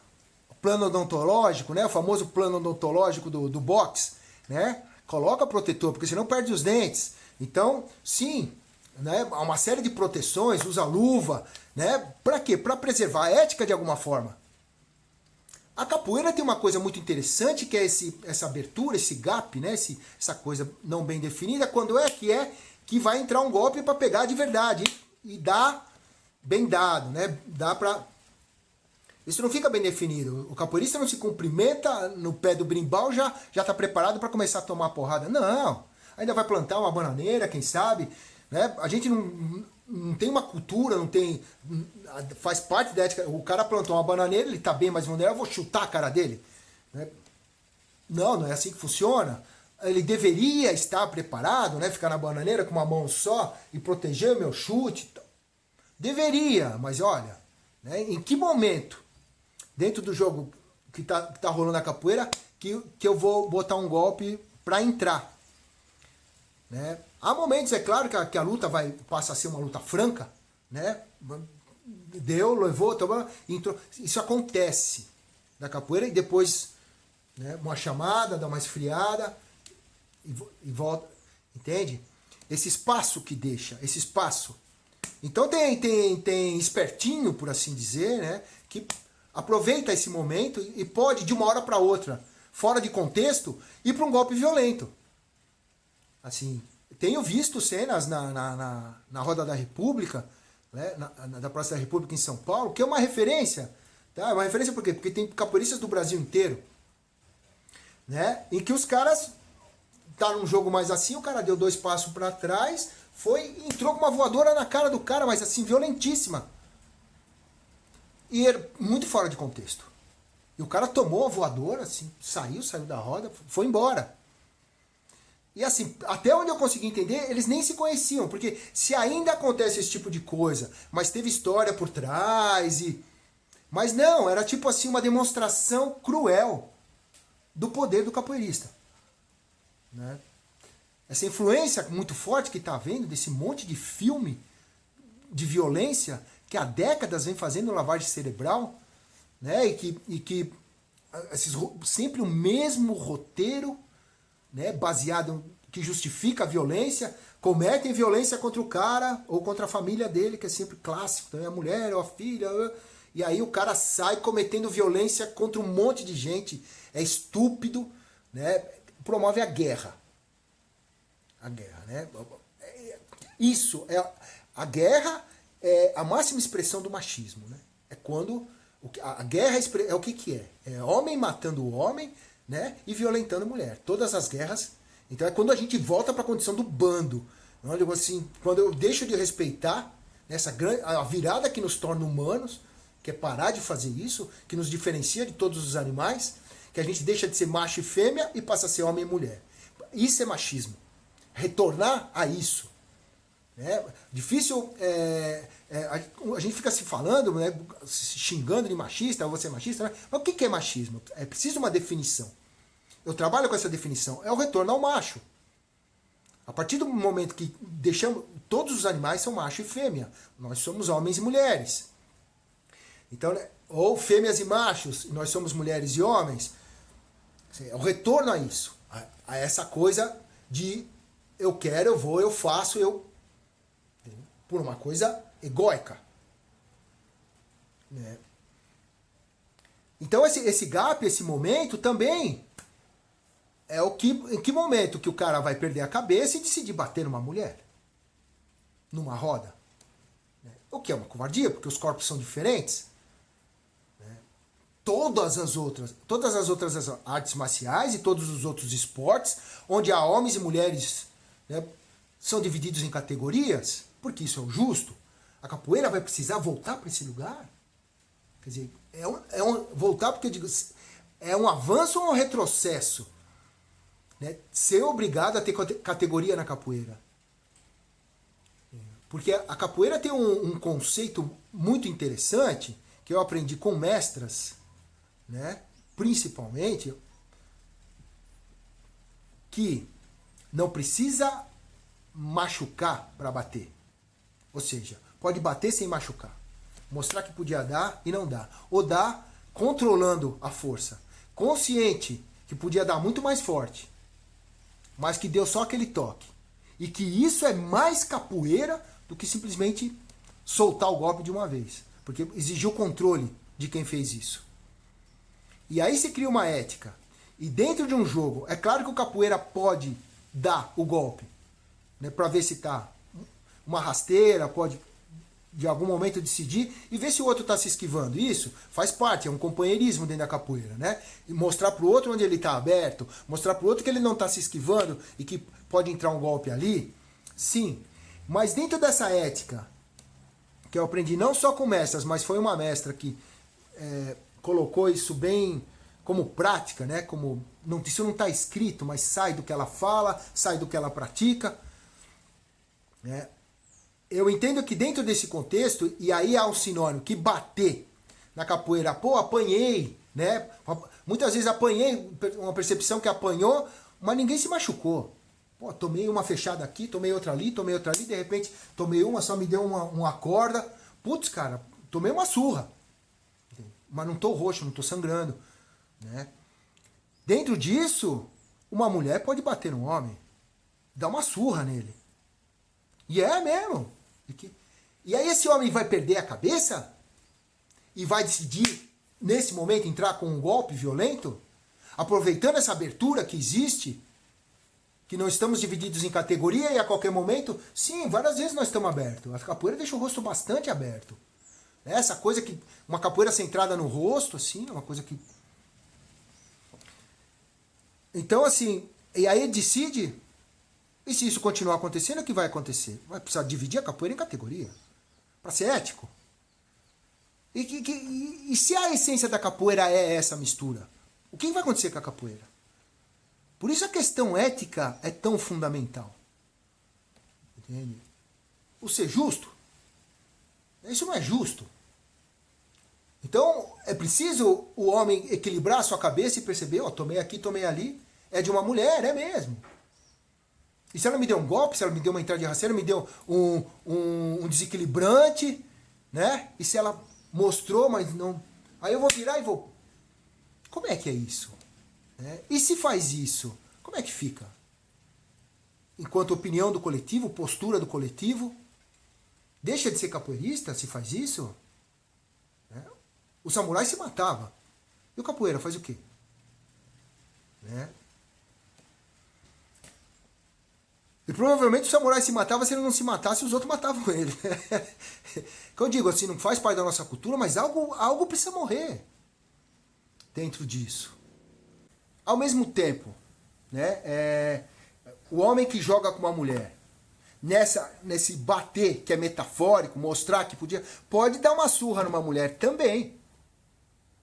A: plano odontológico, né? O famoso plano odontológico do boxe, né? Coloca protetor, porque senão perde os dentes. Então, sim, né? Há uma série de proteções, usa luva, né? Para quê? Para preservar a ética de alguma forma. A capoeira tem uma coisa muito interessante, que é essa abertura, esse gap, né? Essa coisa não bem definida, quando é que vai entrar um golpe para pegar de verdade e dar bem dado, né? Dá para... Isso não fica bem definido. O capoeirista não se cumprimenta no pé do brimbal, já está preparado para começar a tomar porrada. Não, ainda vai plantar uma bananeira, quem sabe, né? A gente não tem uma cultura, não tem... Faz parte da ética. O cara plantou uma bananeira, ele tá bem mais vulnerável, eu vou chutar a cara dele. Né? Não é assim que funciona. Ele deveria estar preparado, né? Ficar na bananeira com uma mão só e proteger o meu chute. Deveria, mas olha, né? Em que momento, dentro do jogo que tá rolando na capoeira, que eu vou botar um golpe para entrar? Né? Há momentos, é claro, que a luta passa a ser uma luta franca, né? Levou, entrou. Isso acontece na capoeira e depois, né, uma chamada, dá uma esfriada e volta. Entende? Esse espaço que deixa, esse espaço. Então tem espertinho, por assim dizer, né, que aproveita esse momento e pode, de uma hora para outra, fora de contexto, ir para um golpe violento. Assim, tenho visto cenas na Roda da República, né, da Praça da República em São Paulo, que é uma referência. Tá? É uma referência por quê? Porque tem capoeiristas do Brasil inteiro, né, em que os caras tá num jogo mais assim, o cara deu 2 passos para trás, entrou com uma voadora na cara do cara, mas assim, violentíssima. E era muito fora de contexto. E o cara tomou a voadora, assim, saiu da roda, foi embora. E assim, até onde eu consegui entender, eles nem se conheciam, porque se ainda acontece esse tipo de coisa, mas teve história por trás Mas não, era tipo assim uma demonstração cruel do poder do capoeirista. Né? Essa influência muito forte que está havendo desse monte de filme de violência que há décadas vem fazendo lavagem cerebral, né? E que sempre o mesmo roteiro, né? Baseado, que justifica a violência, cometem violência contra o cara ou contra a família dele, que é sempre clássico, então é a mulher ou a filha, e aí o cara sai cometendo violência contra um monte de gente, é estúpido, né? Promove a guerra. A guerra, né? Isso é a guerra, é a máxima expressão do machismo, né? É quando a guerra é o que é? É homem matando o homem, né? E violentando a mulher. Todas as guerras. Então é quando a gente volta para a condição do bando, onde assim, quando eu deixo de respeitar a virada que nos torna humanos, que é parar de fazer isso, que nos diferencia de todos os animais, que a gente deixa de ser macho e fêmea e passa a ser homem e mulher. Isso é machismo. Retornar a isso. Né? Difícil, a gente fica se falando, né, se xingando de machista, você é machista, né? Mas o que é machismo? É preciso uma definição. Eu trabalho com essa definição. É o retorno ao macho. A partir do momento que deixamos... Todos os animais são macho e fêmea. Nós somos homens e mulheres. Então, né, ou fêmeas e machos, e nós somos mulheres e homens. É o retorno a isso. A essa coisa de eu quero, eu vou, eu faço, por uma coisa egóica. Né? Então esse gap, esse momento também é em que momento que o cara vai perder a cabeça e decidir bater numa mulher? Numa roda? Né? O que é uma covardia, porque os corpos são diferentes. Né? Todas as outras artes marciais e todos os outros esportes, onde há homens e mulheres, né, são divididos em categorias, porque isso é o justo. A capoeira vai precisar voltar para esse lugar? Quer dizer, voltar porque eu digo, é um avanço ou um retrocesso? Né? Ser obrigado a ter categoria na capoeira. Porque a capoeira tem um conceito muito interessante que eu aprendi com mestras, né? Principalmente, que não precisa machucar para bater. Ou seja, pode bater sem machucar. Mostrar que podia dar e não dá. Ou dá controlando a força. Consciente que podia dar muito mais forte, mas que deu só aquele toque. E que isso é mais capoeira do que simplesmente soltar o golpe de uma vez. Porque exigiu controle de quem fez isso. E aí se cria uma ética. E dentro de um jogo, é claro que o capoeira pode dar o golpe, né, para ver se tá uma rasteira, pode de algum momento decidir e ver se o outro está se esquivando. Isso faz parte, é um companheirismo dentro da capoeira, né? E mostrar para o outro onde ele está aberto, mostrar para o outro que ele não está se esquivando e que pode entrar um golpe ali. Sim, mas dentro dessa ética que eu aprendi não só com mestras, mas foi uma mestra que colocou isso bem como prática, né? Como não, isso não está escrito, mas sai do que ela fala, sai do que ela pratica, né? Eu entendo que dentro desse contexto, e aí há um sinônimo, que bater na capoeira, pô, apanhei, né? Muitas vezes apanhei, uma percepção que apanhou, mas ninguém se machucou. Pô, tomei uma fechada aqui, tomei outra ali, de repente tomei uma, só me deu uma corda. Putz, cara, tomei uma surra. Mas não tô roxo, não tô sangrando, né? Dentro disso, uma mulher pode bater no homem, dar uma surra nele. E é mesmo. E aí esse homem vai perder a cabeça e vai decidir, nesse momento, entrar com um golpe violento, aproveitando essa abertura que existe, que não estamos divididos em categoria e a qualquer momento, sim, várias vezes nós estamos abertos. A capoeira deixa o rosto bastante aberto. Essa coisa que, uma capoeira centrada no rosto, assim, é uma coisa que... Então, assim, e aí ele decide... E se isso continuar acontecendo, o que vai acontecer? Vai precisar dividir a capoeira em categoria. Para ser ético. E se a essência da capoeira é essa mistura? O que vai acontecer com a capoeira? Por isso a questão ética é tão fundamental. Entende? O ser justo. Isso não é justo. Então é preciso o homem equilibrar a sua cabeça e perceber, ó, tomei aqui, tomei ali. É de uma mulher, é mesmo. E se ela me deu um golpe, se ela me deu uma entrada de rasteira, me deu um desequilibrante, né? E se ela mostrou, mas não... Aí eu vou virar e vou... Como é que é isso? Né? E se faz isso, como é que fica? Enquanto opinião do coletivo, postura do coletivo, deixa de ser capoeirista se faz isso? Né? O samurai se matava. E o capoeira faz o quê? Né? E provavelmente o samurai se matava, se ele não se matasse, os outros matavam ele. Que eu digo assim, não faz parte da nossa cultura, mas algo precisa morrer dentro disso. Ao mesmo tempo, né, o homem que joga com uma mulher, nesse bater que é metafórico, mostrar que podia, pode dar uma surra numa mulher também,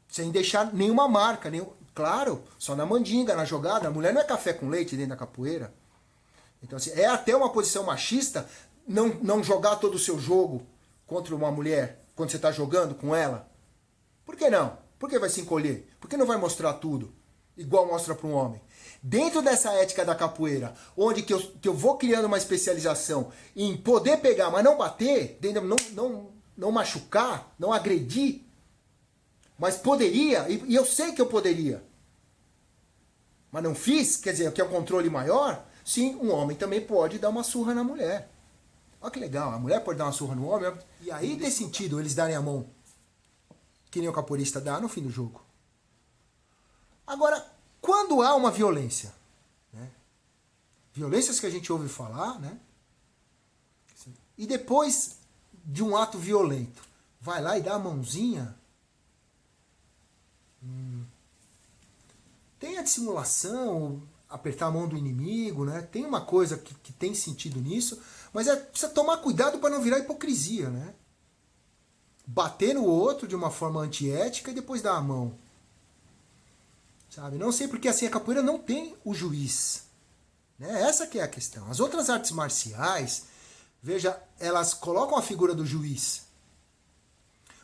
A: sem deixar nenhuma marca, claro, só na mandinga, na jogada. A mulher não é café com leite dentro da capoeira. Então, assim, é até uma posição machista não jogar todo o seu jogo contra uma mulher quando você está jogando com ela. Por que não? Por que vai se encolher? Por que não vai mostrar tudo igual mostra para um homem? Dentro dessa ética da capoeira, onde que eu vou criando uma especialização em poder pegar, mas não bater, não machucar, não agredir, mas poderia, e eu sei que eu poderia, mas não fiz, quer dizer, que é o controle maior. Sim, um homem também pode dar uma surra na mulher. Olha que legal, a mulher pode dar uma surra no homem. E aí tem sentido eles darem a mão, que nem o capoeirista dá no fim do jogo. Agora, quando há uma violência, né? Violências que a gente ouve falar, né? E depois de um ato violento, vai lá e dá a mãozinha. Tem a dissimulação, apertar a mão do inimigo, né? Tem uma coisa que tem sentido nisso, mas precisa tomar cuidado para não virar hipocrisia, né? Bater no outro de uma forma antiética e depois dar a mão. Sabe? Não sei porque assim a capoeira não tem o juiz. Né? Essa que é a questão. As outras artes marciais, veja, elas colocam a figura do juiz.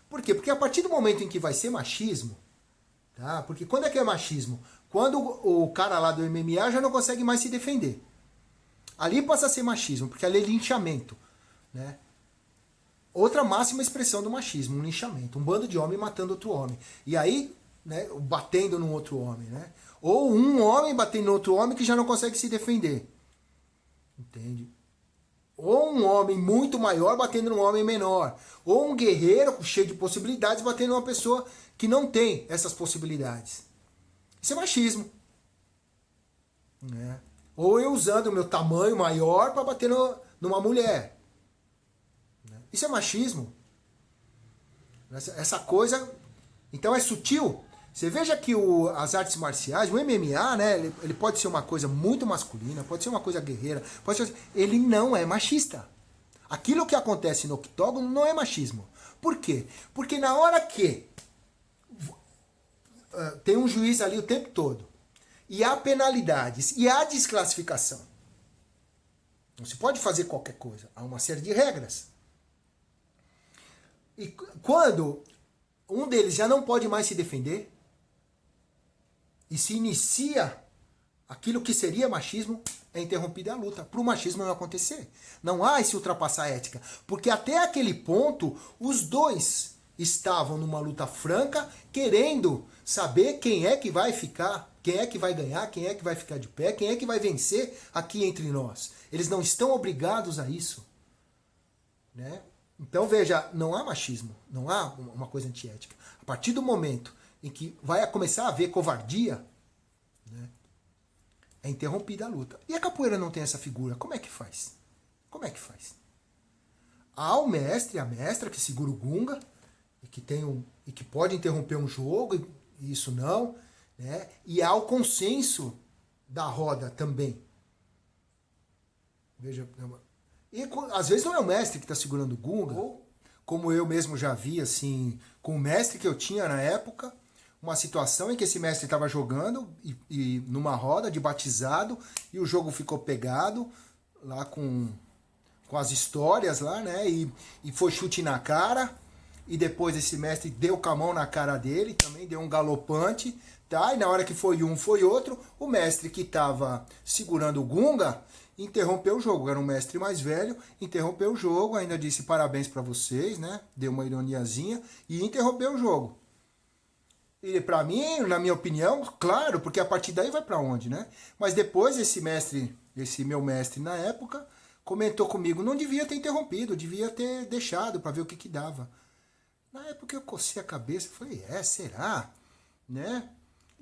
A: Por quê? Porque a partir do momento em que vai ser machismo, tá? Porque quando é que é machismo? Quando o cara lá do MMA já não consegue mais se defender. Ali passa a ser machismo, porque ali é linchamento, né? Outra máxima expressão do machismo, um linchamento. Um bando de homem matando outro homem. E aí, né, batendo num outro homem, né? Ou um homem batendo no outro homem que já não consegue se defender. Entende? Ou um homem muito maior batendo num homem menor. Ou um guerreiro cheio de possibilidades batendo numa pessoa que não tem essas possibilidades. Isso é machismo. Né? Ou eu usando o meu tamanho maior para bater numa mulher. Isso é machismo. Essa coisa... Então é sutil. Você veja que as artes marciais, o MMA, né, ele pode ser uma coisa muito masculina, pode ser uma coisa guerreira, ele não é machista. Aquilo que acontece no octógono não é machismo. Por quê? Porque na hora que tem um juiz ali o tempo todo, e há penalidades, e há desclassificação, não se pode fazer qualquer coisa, há uma série de regras. E quando um deles já não pode mais se defender, e se inicia aquilo que seria machismo, é interrompida a luta. Para o machismo não acontecer. Não há esse ultrapassar a ética. Porque até aquele ponto, os dois estavam numa luta franca, querendo saber quem é que vai ficar, quem é que vai ganhar, quem é que vai ficar de pé, quem é que vai vencer aqui entre nós. Eles não estão obrigados a isso. Né? Então, veja, não há machismo, não há uma coisa antiética. A partir do momento em que vai começar a haver covardia, né, é interrompida a luta. E a capoeira não tem essa figura. Como é que faz? Como é que faz? Há o mestre, a mestra que segura o gunga e que pode interromper um jogo, e isso não. Né? E há o consenso da roda também. Veja, e às vezes não é o mestre que está segurando o gunga, ou como eu mesmo já vi, assim, com o mestre que eu tinha na época, uma situação em que esse mestre estava jogando e numa roda de batizado e o jogo ficou pegado lá com as histórias lá, né? E foi chute na cara e depois esse mestre deu com a mão na cara dele, também deu um galopante, tá? E na hora que foi um, foi outro, o mestre que estava segurando o gunga interrompeu o jogo, era um mestre mais velho, interrompeu o jogo, ainda disse parabéns para vocês, né? Deu uma ironiazinha e interrompeu o jogo. E para mim, na minha opinião, claro, porque a partir daí vai para onde, né? Mas depois esse meu mestre na época, comentou comigo, não devia ter interrompido, devia ter deixado para ver o que dava. Na época eu cocei a cabeça, falei, será? Né?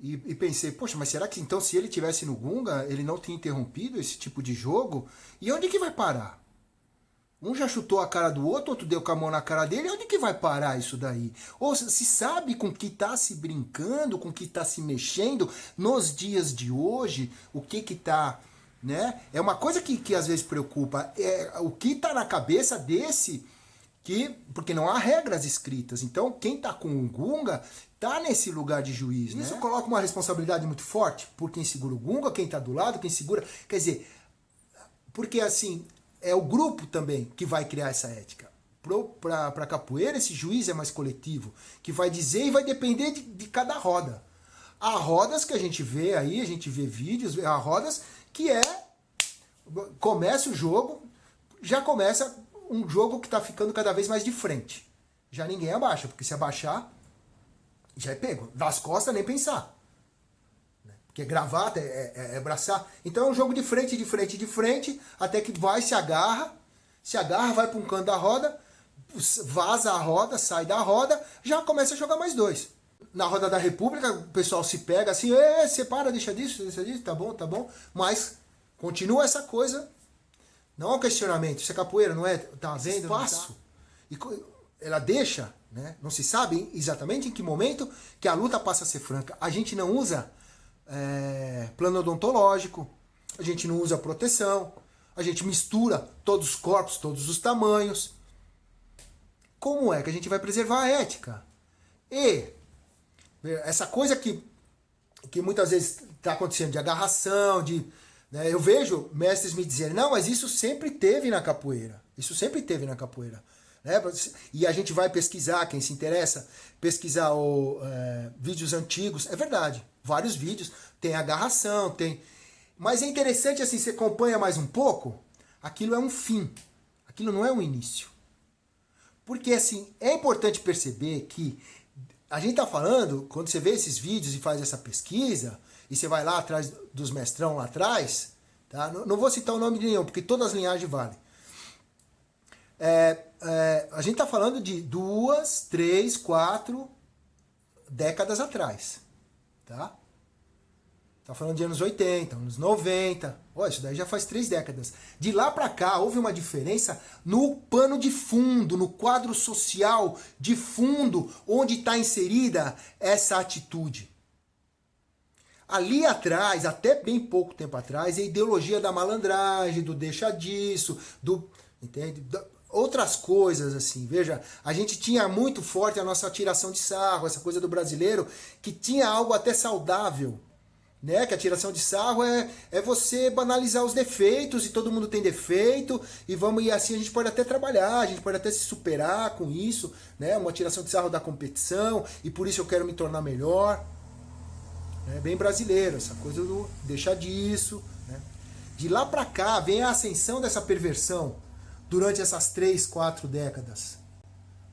A: E pensei, poxa, mas será que então se ele tivesse no gunga, ele não tinha interrompido esse tipo de jogo? E onde que vai parar? Um já chutou a cara do outro deu com a mão na cara dele, onde que vai parar isso daí? Ou se sabe com que está se brincando, com que está se mexendo nos dias de hoje, o que está, né? É uma coisa que às vezes preocupa, é o que está na cabeça desse, porque não há regras escritas, então quem está com o gunga está nesse lugar de juiz, né? Isso coloca uma responsabilidade muito forte por quem segura o gunga, quem está do lado, quem segura, quer dizer, porque assim... É o grupo também que vai criar essa ética. Para a capoeira, esse juiz é mais coletivo, que vai dizer e vai depender de cada roda. Há rodas que a gente vê aí, a gente vê vídeos, há rodas que começa o jogo, já começa um jogo que está ficando cada vez mais de frente. Já ninguém abaixa, porque se abaixar, já é pego. Das costas, nem pensar. Porque gravata, é braçar. Então é um jogo de frente, de frente, de frente, até que vai, se agarra, vai para um canto da roda, vaza a roda, sai da roda, já começa a jogar mais dois. Na roda da República, o pessoal se pega assim, separa, deixa disso, tá bom, mas continua essa coisa, não é um questionamento, isso é capoeira, não é? Tá vendo? Espaço. E ela deixa, né? Não se sabe exatamente em que momento que a luta passa a ser franca. A gente não usa... plano odontológico, a gente não usa proteção, a gente mistura todos os corpos, todos os tamanhos. Como é que a gente vai preservar a ética? E essa coisa que muitas vezes está acontecendo de agarração, né? Eu vejo mestres me dizerem, não, mas isso sempre teve na capoeira. Isso sempre teve na capoeira. Né? E a gente vai pesquisar, quem se interessa, pesquisar vídeos antigos. É verdade, vários vídeos. Tem agarração, tem... Mas é interessante, assim, você acompanha mais um pouco, aquilo é um fim. Aquilo não é um início. Porque, assim, é importante perceber que a gente tá falando, quando você vê esses vídeos e faz essa pesquisa, e você vai lá atrás dos mestrão lá atrás, tá? Não vou citar o nome de nenhum, porque todas as linhagens valem. A gente tá falando de 2, 3, 4 décadas atrás, tá? Tá falando de anos 80, anos 90. Olha, isso daí já faz 3 décadas. De lá para cá, houve uma diferença no pano de fundo, no quadro social de fundo, onde está inserida essa atitude. Ali atrás, até bem pouco tempo atrás, a ideologia da malandragem, do deixa disso, entende? Outras coisas, assim, veja, a gente tinha muito forte a nossa tiração de sarro, essa coisa do brasileiro, que tinha algo até saudável, né? Que a tiração de sarro é você banalizar os defeitos, e todo mundo tem defeito, e assim a gente pode até trabalhar, a gente pode até se superar com isso, né? Uma tiração de sarro da competição, e por isso eu quero me tornar melhor. É bem brasileiro, essa coisa do deixar disso, né? De lá pra cá vem a ascensão dessa perversão durante essas 3, 4 décadas.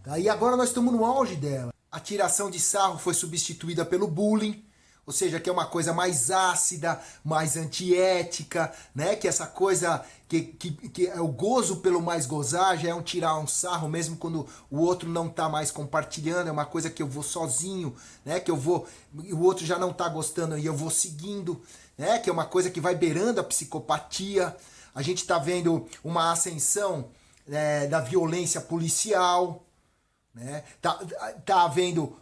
A: Tá? E agora nós estamos no auge dela. A tiração de sarro foi substituída pelo bullying, ou seja, que é uma coisa mais ácida, mais antiética, né? Que essa coisa que é o gozo pelo mais gozar, já é tirar um sarro, mesmo quando o outro não está mais compartilhando, é uma coisa que eu vou sozinho, né? Que o outro já não está gostando e eu vou seguindo, né? Que é uma coisa que vai beirando a psicopatia. A gente está vendo uma ascensão, da violência policial, né? Tá havendo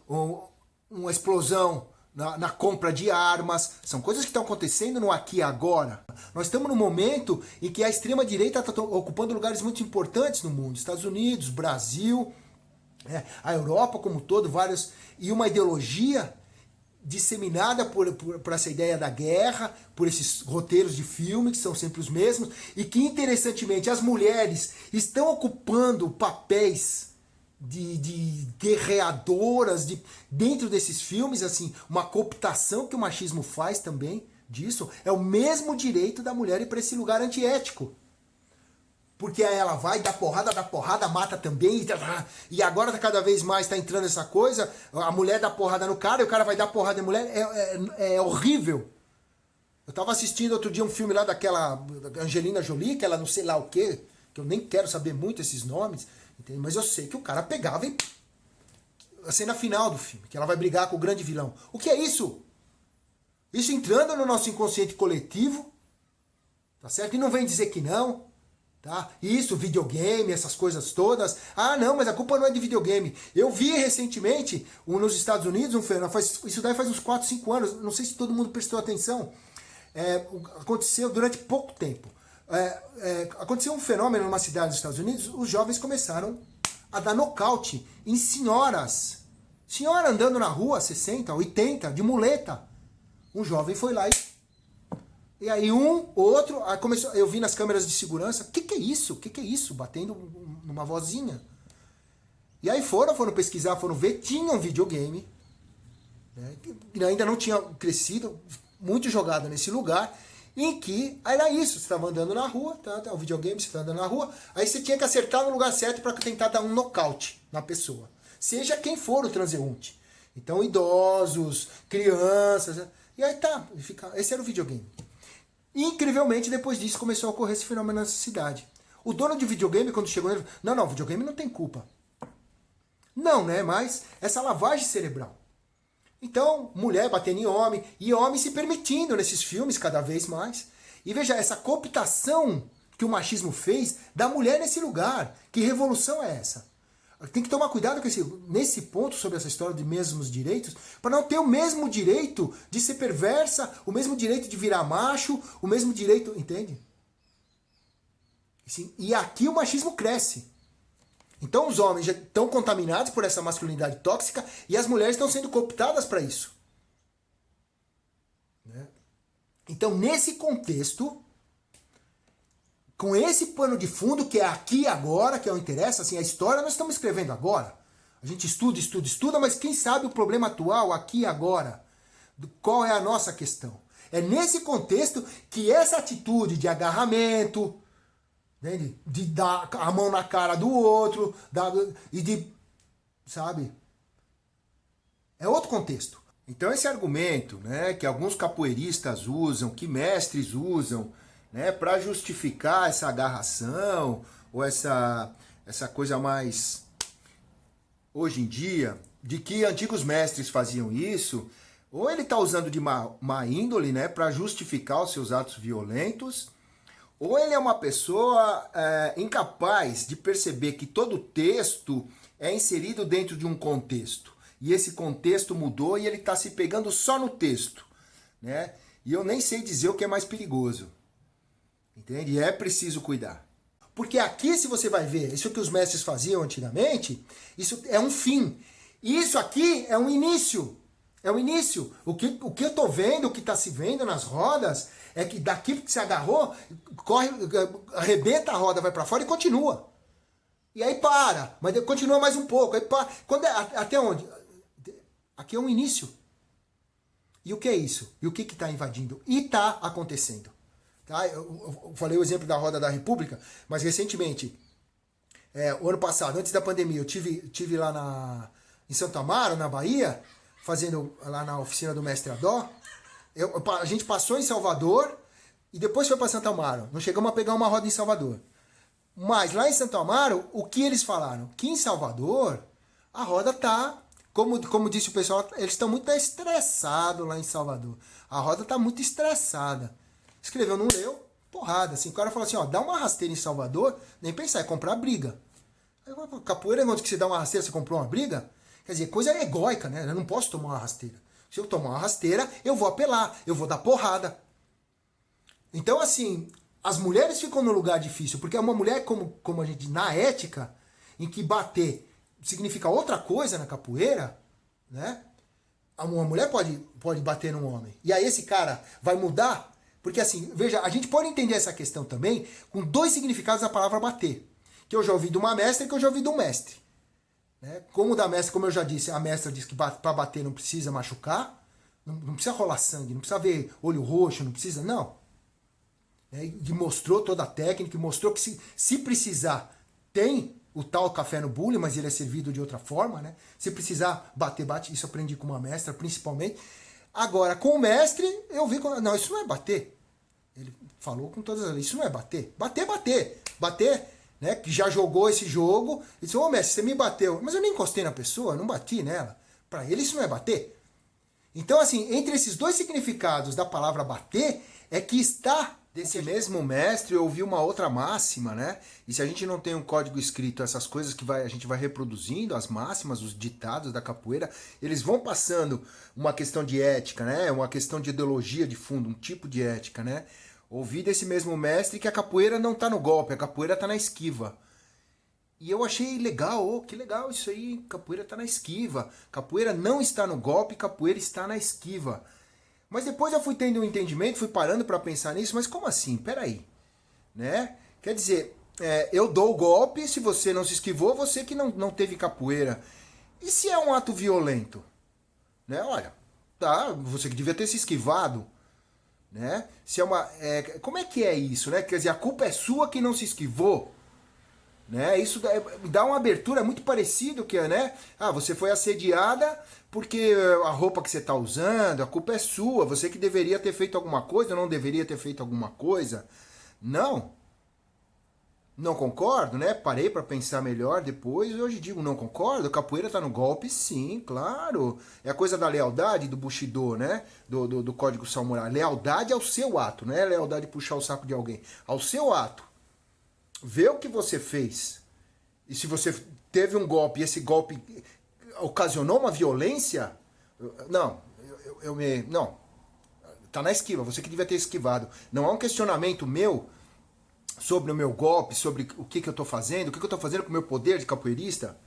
A: uma explosão na compra de armas. São coisas que estão acontecendo no aqui e agora. Nós estamos num momento em que a extrema-direita está ocupando lugares muito importantes no mundo. Estados Unidos, Brasil, a Europa como um todo, e uma ideologia disseminada por essa ideia da guerra, por esses roteiros de filme que são sempre os mesmos, e que, interessantemente, as mulheres estão ocupando papéis de guerreadoras dentro desses filmes, assim, uma cooptação que o machismo faz também disso. É o mesmo direito da mulher ir para esse lugar antiético. Porque aí ela vai, dá porrada, mata também, e agora cada vez mais está entrando essa coisa, a mulher dá porrada no cara, e o cara vai dar porrada na mulher, é horrível. Eu estava assistindo outro dia um filme lá daquela Angelina Jolie, que ela não sei lá o quê, que eu nem quero saber muito esses nomes, entende? Mas eu sei que o cara pegava e... A cena final do filme, que ela vai brigar com o grande vilão. O que é isso? Isso entrando no nosso inconsciente coletivo, tá certo? E não vem dizer que não, tá? Isso, videogame, essas coisas todas. Ah, não, mas a culpa não é de videogame. Eu vi recentemente, nos Estados Unidos, um fenômeno, isso daí faz uns 4, 5 anos, não sei se todo mundo prestou atenção, aconteceu durante pouco tempo. Aconteceu um fenômeno numa cidade dos Estados Unidos, os jovens começaram a dar nocaute em senhoras. Senhora andando na rua, 60, 80, de muleta. Um jovem foi lá e aí outro, aí começou, eu vi nas câmeras de segurança, o que é isso? O que é isso? Batendo numa vozinha. E aí foram pesquisar, foram ver, tinha um videogame, né, que ainda não tinha crescido, muito jogado nesse lugar, em que era isso, você estava andando na rua, o videogame, você estava andando na rua, aí você tinha que acertar no lugar certo para tentar dar um nocaute na pessoa, seja quem for o transeunte. Então idosos, crianças, e aí esse era o videogame. Incrivelmente, depois disso, começou a ocorrer esse fenômeno nessa cidade. O dono de videogame, quando chegou, ele falou, não, videogame não tem culpa. Não, né, mas essa lavagem cerebral. Então, mulher batendo em homem, e homem se permitindo nesses filmes cada vez mais. E veja, essa cooptação que o machismo fez da mulher nesse lugar. Que revolução é essa? Tem que tomar cuidado nesse ponto, sobre essa história de mesmos direitos, para não ter o mesmo direito de ser perversa, o mesmo direito de virar macho, o mesmo direito, entende? E aqui o machismo cresce. Então os homens já estão contaminados por essa masculinidade tóxica e as mulheres estão sendo cooptadas para isso. Né? Então, nesse contexto, com esse pano de fundo que é aqui e agora, que é o interesse, assim, a história nós estamos escrevendo agora. A gente estuda, mas quem sabe o problema atual, aqui e agora, qual é a nossa questão? É nesse contexto que essa atitude de agarramento, entende? De dar a mão na cara do outro, e de, sabe? É outro contexto. Então esse argumento, né, que alguns capoeiristas usam, que mestres usam, né, para justificar essa agarração, ou essa coisa mais, hoje em dia, de que antigos mestres faziam isso, ou ele está usando de má índole, né, para justificar os seus atos violentos, ou ele é uma pessoa incapaz de perceber que todo texto é inserido dentro de um contexto. E esse contexto mudou e ele está se pegando só no texto, né? E eu nem sei dizer o que é mais perigoso. Entende? É preciso cuidar. Porque aqui, se você vai ver, isso que os mestres faziam antigamente, isso é um fim. E isso aqui é um início. É o início. O que eu estou vendo, o que está se vendo nas rodas, é que daqui que se agarrou, corre, arrebenta a roda, vai para fora e continua. E aí para, mas continua mais um pouco. Aí para. Até onde? Aqui é um início. E o que é isso? E o que está invadindo? E está acontecendo. Tá? Eu falei o exemplo da Roda da República, mas recentemente, o ano passado, antes da pandemia, eu tive lá em Santo Amaro, na Bahia, fazendo lá na oficina do Mestre Adó. A gente passou em Salvador e depois foi para Santo Amaro. Não chegamos a pegar uma roda em Salvador. Mas lá em Santo Amaro, o que eles falaram? Que em Salvador, a roda está, como disse o pessoal, eles estão muito estressados lá em Salvador. A roda está muito estressada. Escreveu, não leu, porrada. Assim, o cara falou assim, ó, dá uma rasteira em Salvador, nem pensar, é comprar briga. Aí, capoeira, onde que você dá uma rasteira, você comprou uma briga? Quer dizer, coisa egóica, né? Eu não posso tomar uma rasteira. Se eu tomar uma rasteira, eu vou apelar, eu vou dar porrada. Então, assim, as mulheres ficam no lugar difícil, porque é uma mulher, como a gente, na ética, em que bater significa outra coisa na capoeira, né? Uma mulher pode bater num homem. E aí esse cara vai mudar, porque assim, veja, a gente pode entender essa questão também com dois significados da palavra bater, que eu já ouvi de uma mestra e que eu já ouvi de um mestre. Né? Como da mestra, como eu já disse, a mestra diz que para bater não precisa machucar, não precisa rolar sangue, não precisa ver olho roxo, não precisa, não. E mostrou toda a técnica, mostrou que se precisar, tem o tal café no bule, mas ele é servido de outra forma, né? Se precisar bater, bate. Isso eu aprendi com uma mestra, principalmente. Agora, com o mestre, eu vi... Não, isso não é bater. Ele falou com todas as... Isso não é bater. Bater, né? Que já jogou esse jogo. Ele disse, ô mestre, você me bateu. Mas eu nem encostei na pessoa, eu não bati nela. Para ele, isso não é bater. Então, assim, entre esses dois significados da palavra bater, é que está... Desse mesmo mestre eu ouvi uma outra máxima, né? E se a gente não tem um código escrito, essas coisas que a gente vai reproduzindo, as máximas, os ditados da capoeira, eles vão passando uma questão de ética, né? Uma questão de ideologia de fundo, um tipo de ética, né? Ouvi desse mesmo mestre que a capoeira não tá no golpe, a capoeira tá na esquiva. E eu achei legal, oh, que legal isso aí, capoeira tá na esquiva. Capoeira não está no golpe, capoeira está na esquiva. Mas depois eu fui tendo um entendimento, fui parando para pensar nisso, mas como assim? Peraí, né? Quer dizer, eu dou o golpe, se você não se esquivou, você que não teve capoeira. E se é um ato violento? Né? Olha, tá, você que devia ter se esquivado, né? Se é uma, como é que é isso, né? Quer dizer, a culpa é sua que não se esquivou. Né? Isso dá uma abertura muito parecido que né? Ah, você foi assediada porque a roupa que você está usando, a culpa é sua, você que deveria ter feito alguma coisa, não deveria ter feito alguma coisa. Não concordo, né? Parei para pensar melhor depois e hoje digo, não concordo, capoeira tá no golpe, sim, claro. É a coisa da lealdade, do Bushido, né? Do Código Samurai. Lealdade ao seu ato, não é lealdade de puxar o saco de alguém, ao seu ato. Vê o que você fez. E se você teve um golpe e esse golpe ocasionou uma violência, não, não, tá na esquiva, você que devia ter esquivado. Não há um questionamento meu sobre o meu golpe, sobre o que eu tô fazendo, o que eu tô fazendo com o meu poder de capoeirista,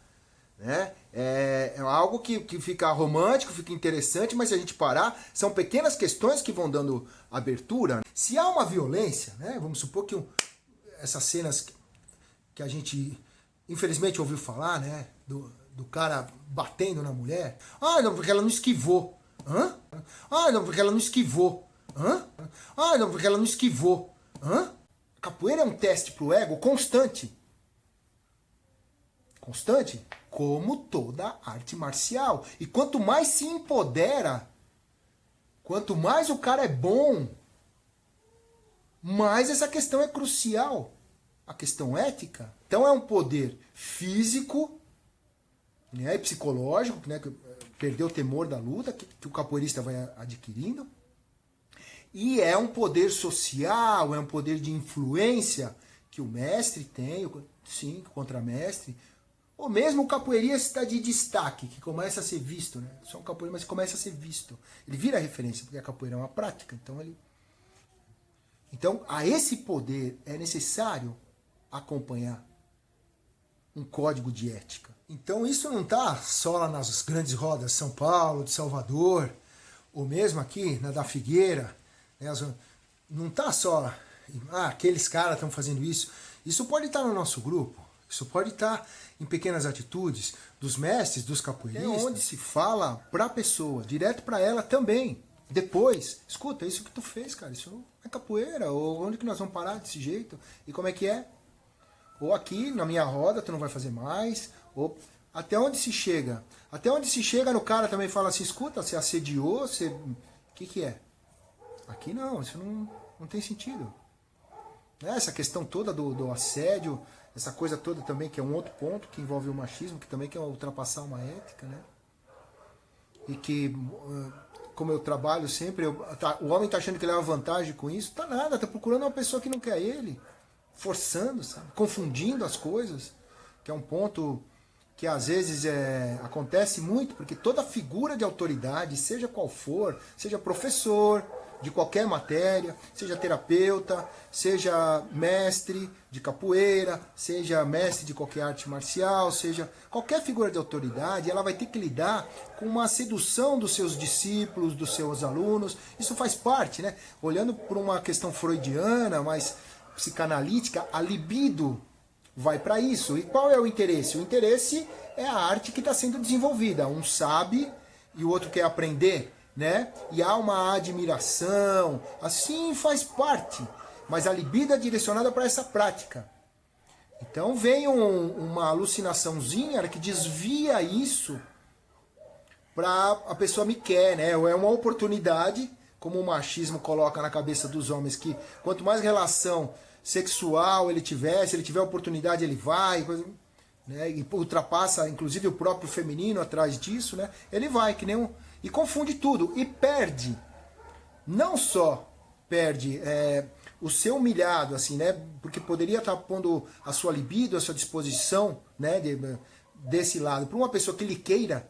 A: né? É algo que fica romântico, fica interessante, mas se a gente parar, são pequenas questões que vão dando abertura. Se há uma violência, né? Vamos supor que essas cenas que a gente infelizmente ouviu falar, né? Do cara batendo na mulher. Ah, não, porque ela não esquivou. Hã? Ah, não, porque ela não esquivou. Hã? Ah, não, porque ela não esquivou. Hã? Capoeira é um teste pro ego constante. Constante, como toda arte marcial. E quanto mais se empodera, quanto mais o cara é bom, mais essa questão é crucial. A questão ética. Então é um poder físico, né, e psicológico, né, que perdeu o temor da luta, que o capoeirista vai adquirindo. E é um poder social, é um poder de influência que o mestre tem, sim, o contramestre. Ou mesmo o capoeirista de destaque, que começa a ser visto, né? Só um capoeira, mas começa a ser visto. Ele vira referência, porque a capoeira é uma prática. Então, a esse poder é necessário acompanhar um código de ética. Então, isso não está só lá nas grandes rodas, São Paulo, de Salvador, ou mesmo aqui na da Figueira. Né? Não está só, aqueles caras estão fazendo isso. Isso pode estar no nosso grupo. Isso pode estar em pequenas atitudes dos mestres, dos capoeiristas, onde se fala para a pessoa, direto para ela também. Depois, escuta, isso que tu fez, cara, isso é capoeira, ou onde que nós vamos parar desse jeito? E como é que é? Ou aqui, na minha roda, tu não vai fazer mais, ou até onde se chega? Até onde se chega no cara também fala assim, escuta, você assediou, você... O que é? Aqui não, isso não tem sentido. Essa questão toda do assédio, essa coisa toda também, que é um outro ponto que envolve o machismo, que também quer ultrapassar uma ética, né? E que, como eu trabalho sempre, o homem tá achando que leva vantagem com isso, tá nada, tá procurando uma pessoa que não quer ele, forçando, sabe? Confundindo as coisas, que é um ponto que às vezes acontece muito, porque toda figura de autoridade, seja qual for, seja professor de qualquer matéria, seja terapeuta, seja mestre de capoeira, seja mestre de qualquer arte marcial, seja qualquer figura de autoridade, ela vai ter que lidar com uma sedução dos seus discípulos, dos seus alunos. Isso faz parte, né? Olhando por uma questão freudiana, mais psicanalítica, a libido vai para isso. E qual é o interesse? O interesse é a arte que está sendo desenvolvida. Um sabe e o outro quer aprender, né? E há uma admiração, assim faz parte. Mas a libido é direcionada para essa prática. Então vem uma alucinaçãozinha que desvia isso para a pessoa me quer, né? Ou é uma oportunidade, como o machismo coloca na cabeça dos homens, que quanto mais relação sexual ele tiver, se ele tiver oportunidade ele vai, né? E ultrapassa inclusive o próprio feminino atrás disso, né? Ele vai, que nem e confunde tudo, e perde, não só perde o seu humilhado, assim, né? Porque poderia estar pondo a sua libido, a sua disposição, né? Desse lado, para uma pessoa que lhe queira,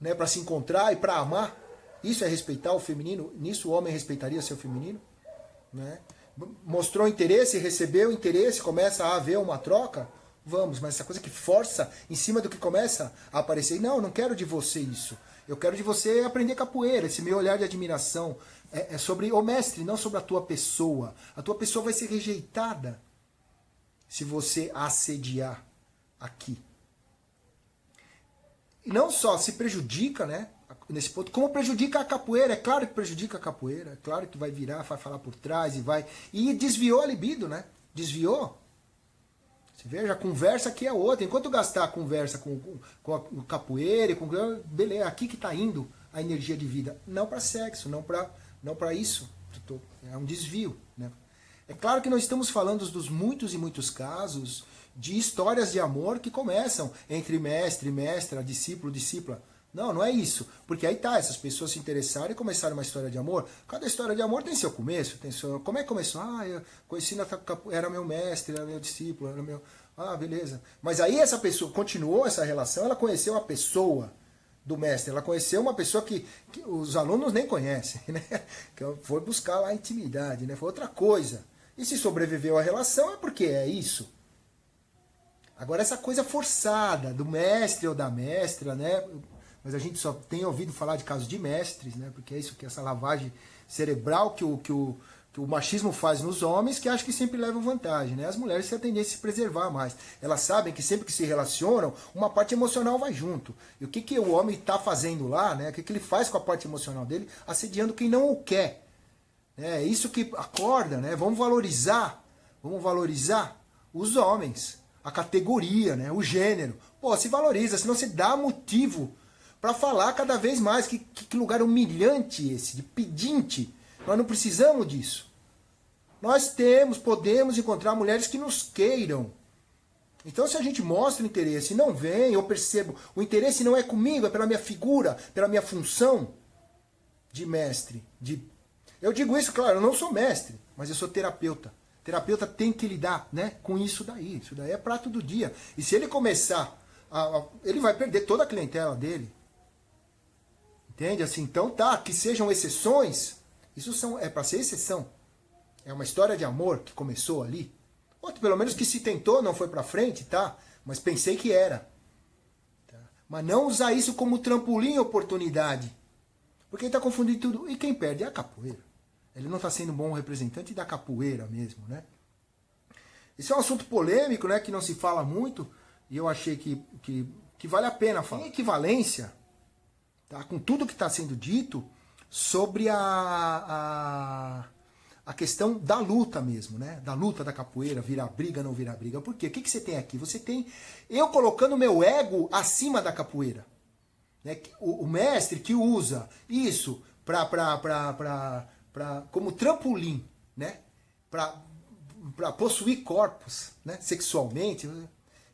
A: né? Para se encontrar e para amar. Isso é respeitar o feminino, nisso o homem respeitaria seu feminino, né? Mostrou interesse, recebeu interesse, começa a haver uma troca, vamos, mas essa coisa que força em cima do que começa a aparecer, não quero de você isso. Eu quero de você aprender capoeira. Esse meu olhar de admiração é sobre o mestre, não sobre a tua pessoa. A tua pessoa vai ser rejeitada se você assediar aqui. E não só se prejudica, né, nesse ponto, como prejudica a capoeira. É claro que prejudica a capoeira. É claro que vai virar, vai falar por trás e vai... E desviou a libido, né? Desviou. Você veja, a conversa aqui é outra. Enquanto gastar a conversa com a capoeira, beleza, aqui que está indo a energia de vida. Não para sexo, não para isso. É um desvio, né? É claro que nós estamos falando dos muitos e muitos casos de histórias de amor que começam entre mestre, mestra, discípulo, discípula. Não é isso. Porque aí tá, essas pessoas se interessaram e começaram uma história de amor. Cada história de amor tem seu começo. Como é que começou? Eu conheci era meu mestre, era meu discípulo, era meu... beleza. Mas aí essa pessoa continuou essa relação, ela conheceu a pessoa do mestre. Ela conheceu uma pessoa que os alunos nem conhecem, né? Que foi buscar lá a intimidade, né? Foi outra coisa. E se sobreviveu à relação é porque é isso. Agora essa coisa forçada do mestre ou da mestra, né? Mas a gente só tem ouvido falar de casos de mestres, né? Porque é isso, que essa lavagem cerebral que o o machismo faz nos homens, que acho que sempre levam vantagem, né? As mulheres têm a tendência a se preservar mais. Elas sabem que sempre que se relacionam, uma parte emocional vai junto. E o que, que o homem está fazendo lá, né? O que, que ele faz com a parte emocional dele? Assediando quem não o quer. É isso que acorda, né? Vamos valorizar os homens, a categoria, né? O gênero. Pô, se valoriza, senão você dá motivo para falar cada vez mais. Que lugar humilhante esse, de pedinte. Nós não precisamos disso. Nós podemos encontrar mulheres que nos queiram. Então, se a gente mostra interesse e não vem, eu percebo, o interesse não é comigo, é pela minha figura, pela minha função de mestre. Eu digo isso, claro, eu não sou mestre, mas eu sou terapeuta. Terapeuta tem que lidar, né, com isso daí. Isso daí é prato do dia. E se ele começar, ele vai perder toda a clientela dele. Entende? Assim, então tá, que sejam exceções, é para ser exceção. É uma história de amor que começou ali. Outro, pelo menos que se tentou, não foi pra frente, tá? Mas pensei que era. Tá? Mas não usar isso como trampolim oportunidade. Porque ele tá confundindo tudo. E quem perde é a capoeira. Ele não tá sendo um bom representante da capoeira mesmo, né? Esse é um assunto polêmico, né? Que não se fala muito. E eu achei que vale a pena falar. Tem equivalência, tá? Com tudo que está sendo dito sobre a questão da luta mesmo, né? Da luta da capoeira, virar briga, não virar briga. Por quê? O que você tem aqui? Você tem eu colocando meu ego acima da capoeira. Né? O mestre que usa isso como trampolim, né? Para possuir corpos, né? Sexualmente.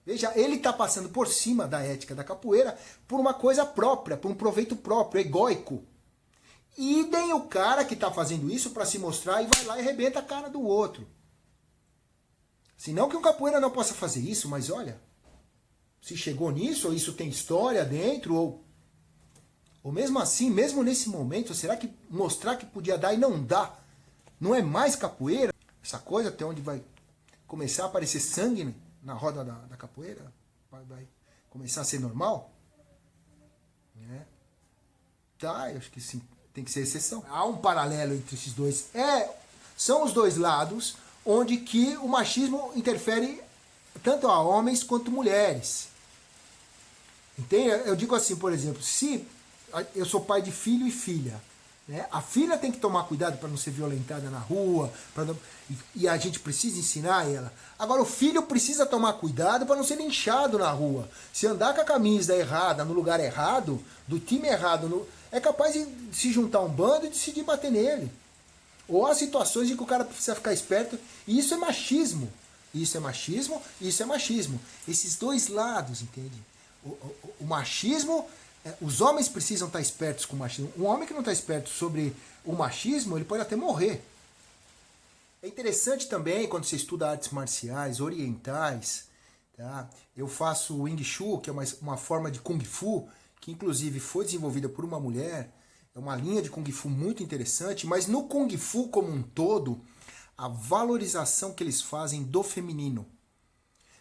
A: Veja, ele está passando por cima da ética da capoeira por uma coisa própria, por um proveito próprio, egóico. Idem o cara que está fazendo isso para se mostrar e vai lá e arrebenta a cara do outro. Se não que um capoeira não possa fazer isso, mas olha, se chegou nisso, ou isso tem história dentro, ou mesmo assim, mesmo nesse momento, será que mostrar que podia dar e não dá, não é mais capoeira? Essa coisa até onde vai começar a aparecer sangue na roda da capoeira, vai começar a ser normal? Né? Tá, eu acho que sim. Tem que ser exceção. Há um paralelo entre esses dois. São os dois lados onde que o machismo interfere tanto a homens quanto mulheres. Entende? Eu digo assim, por exemplo, se eu sou pai de filho e filha, né? A filha tem que tomar cuidado para não ser violentada na rua, e a gente precisa ensinar ela. Agora o filho precisa tomar cuidado para não ser linchado na rua. Se andar com a camisa errada, no lugar errado, do time errado, é capaz de se juntar um bando e decidir bater nele. Ou há situações em que o cara precisa ficar esperto, e isso é machismo. Isso é machismo, isso é machismo. Esses dois lados, entende? O machismo, os homens precisam estar espertos com o machismo. Um homem que não está esperto sobre o machismo, ele pode até morrer. É interessante também, quando você estuda artes marciais orientais, tá? Eu faço o Wing Chun, que é uma forma de Kung Fu, que inclusive foi desenvolvida por uma mulher. É uma linha de Kung Fu muito interessante, mas no Kung Fu como um todo, a valorização que eles fazem do feminino.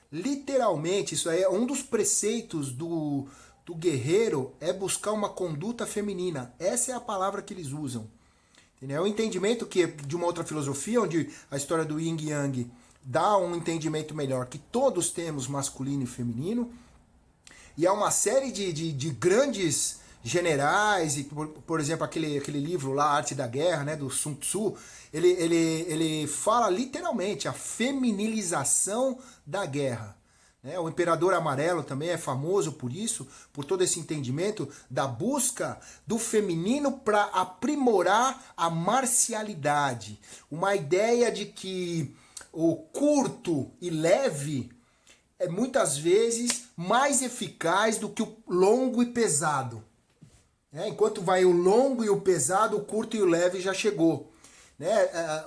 A: Literalmente, isso aí é um dos preceitos do guerreiro, é buscar uma conduta feminina. Essa é a palavra que eles usam. Entendeu? É um entendimento que de uma outra filosofia, onde a história do Yin e Yang dá um entendimento melhor, que todos temos masculino e feminino. E há uma série de grandes generais, e por exemplo, aquele livro lá, Arte da Guerra, né, do Sun Tzu, ele fala literalmente a feminilização da guerra. Né? O Imperador Amarelo também é famoso por isso, por todo esse entendimento da busca do feminino para aprimorar a marcialidade. Uma ideia de que o curto e leve é muitas vezes mais eficaz do que o longo e pesado. Enquanto vai o longo e o pesado, o curto e o leve já chegou.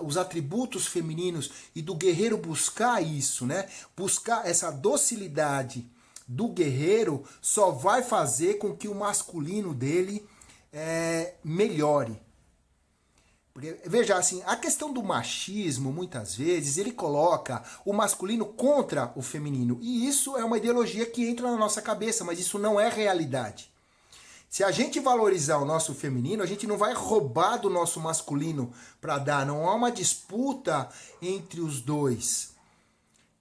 A: Os atributos femininos e do guerreiro buscar isso, né? Buscar essa docilidade do guerreiro só vai fazer com que o masculino dele melhore. Porque, veja, assim, a questão do machismo, muitas vezes, ele coloca o masculino contra o feminino. E isso é uma ideologia que entra na nossa cabeça, mas isso não é realidade. Se a gente valorizar o nosso feminino, a gente não vai roubar do nosso masculino para dar. Não há uma disputa entre os dois.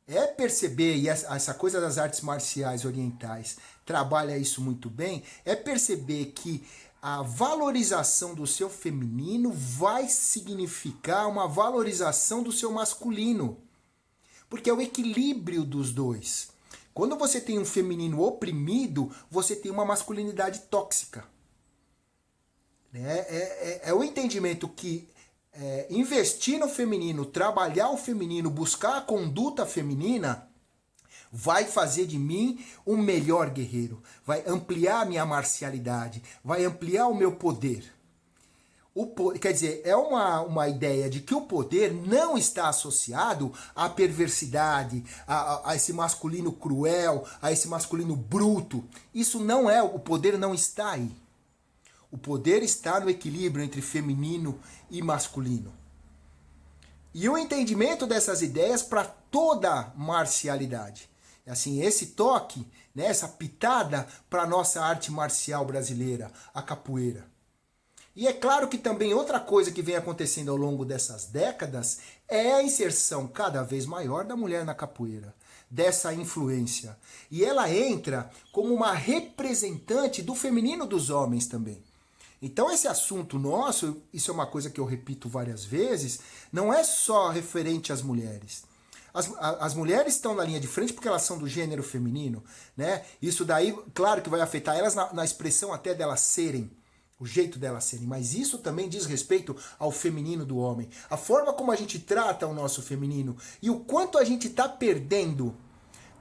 A: É perceber, e essa coisa das artes marciais orientais trabalha isso muito bem, é perceber que a valorização do seu feminino vai significar uma valorização do seu masculino. Porque é o equilíbrio dos dois. Quando você tem um feminino oprimido, você tem uma masculinidade tóxica. É o entendimento que investir no feminino, trabalhar o feminino, buscar a conduta feminina, vai fazer de mim um melhor guerreiro, vai ampliar a minha marcialidade, vai ampliar o meu poder. Quer dizer, é uma ideia de que o poder não está associado à perversidade, a esse masculino cruel, a esse masculino bruto. Isso não é, o poder não está aí. O poder está no equilíbrio entre feminino e masculino. E o entendimento dessas ideias para toda marcialidade. Assim, esse toque, né, essa pitada para a nossa arte marcial brasileira, a capoeira. E é claro que também outra coisa que vem acontecendo ao longo dessas décadas é a inserção cada vez maior da mulher na capoeira, dessa influência. E ela entra como uma representante do feminino dos homens também. Então esse assunto nosso, isso é uma coisa que eu repito várias vezes, não é só referente às mulheres. As mulheres estão na linha de frente porque elas são do gênero feminino, né? Isso daí, claro que vai afetar elas na expressão até delas serem, o jeito delas serem, mas isso também diz respeito ao feminino do homem. A forma como a gente trata o nosso feminino e o quanto a gente está perdendo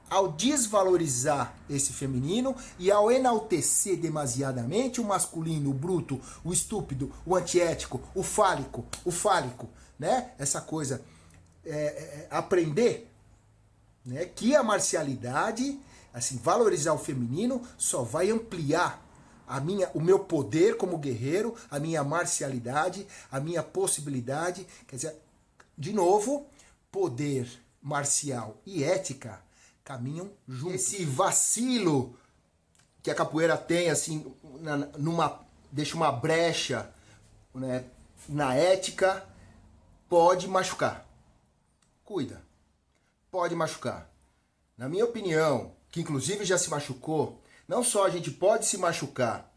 A: ao desvalorizar esse feminino e ao enaltecer demasiadamente o masculino, o bruto, o estúpido, o antiético, o fálico, né? Essa coisa, aprender, né, que a marcialidade, assim, valorizar o feminino só vai ampliar o meu poder como guerreiro, a minha marcialidade, a minha possibilidade. Quer dizer, de novo, poder marcial e ética caminham juntos. Esse vacilo que a capoeira tem, assim, deixa uma brecha, né, na ética, pode machucar. Cuida. Pode machucar. Na minha opinião, que inclusive já se machucou, não só a gente pode se machucar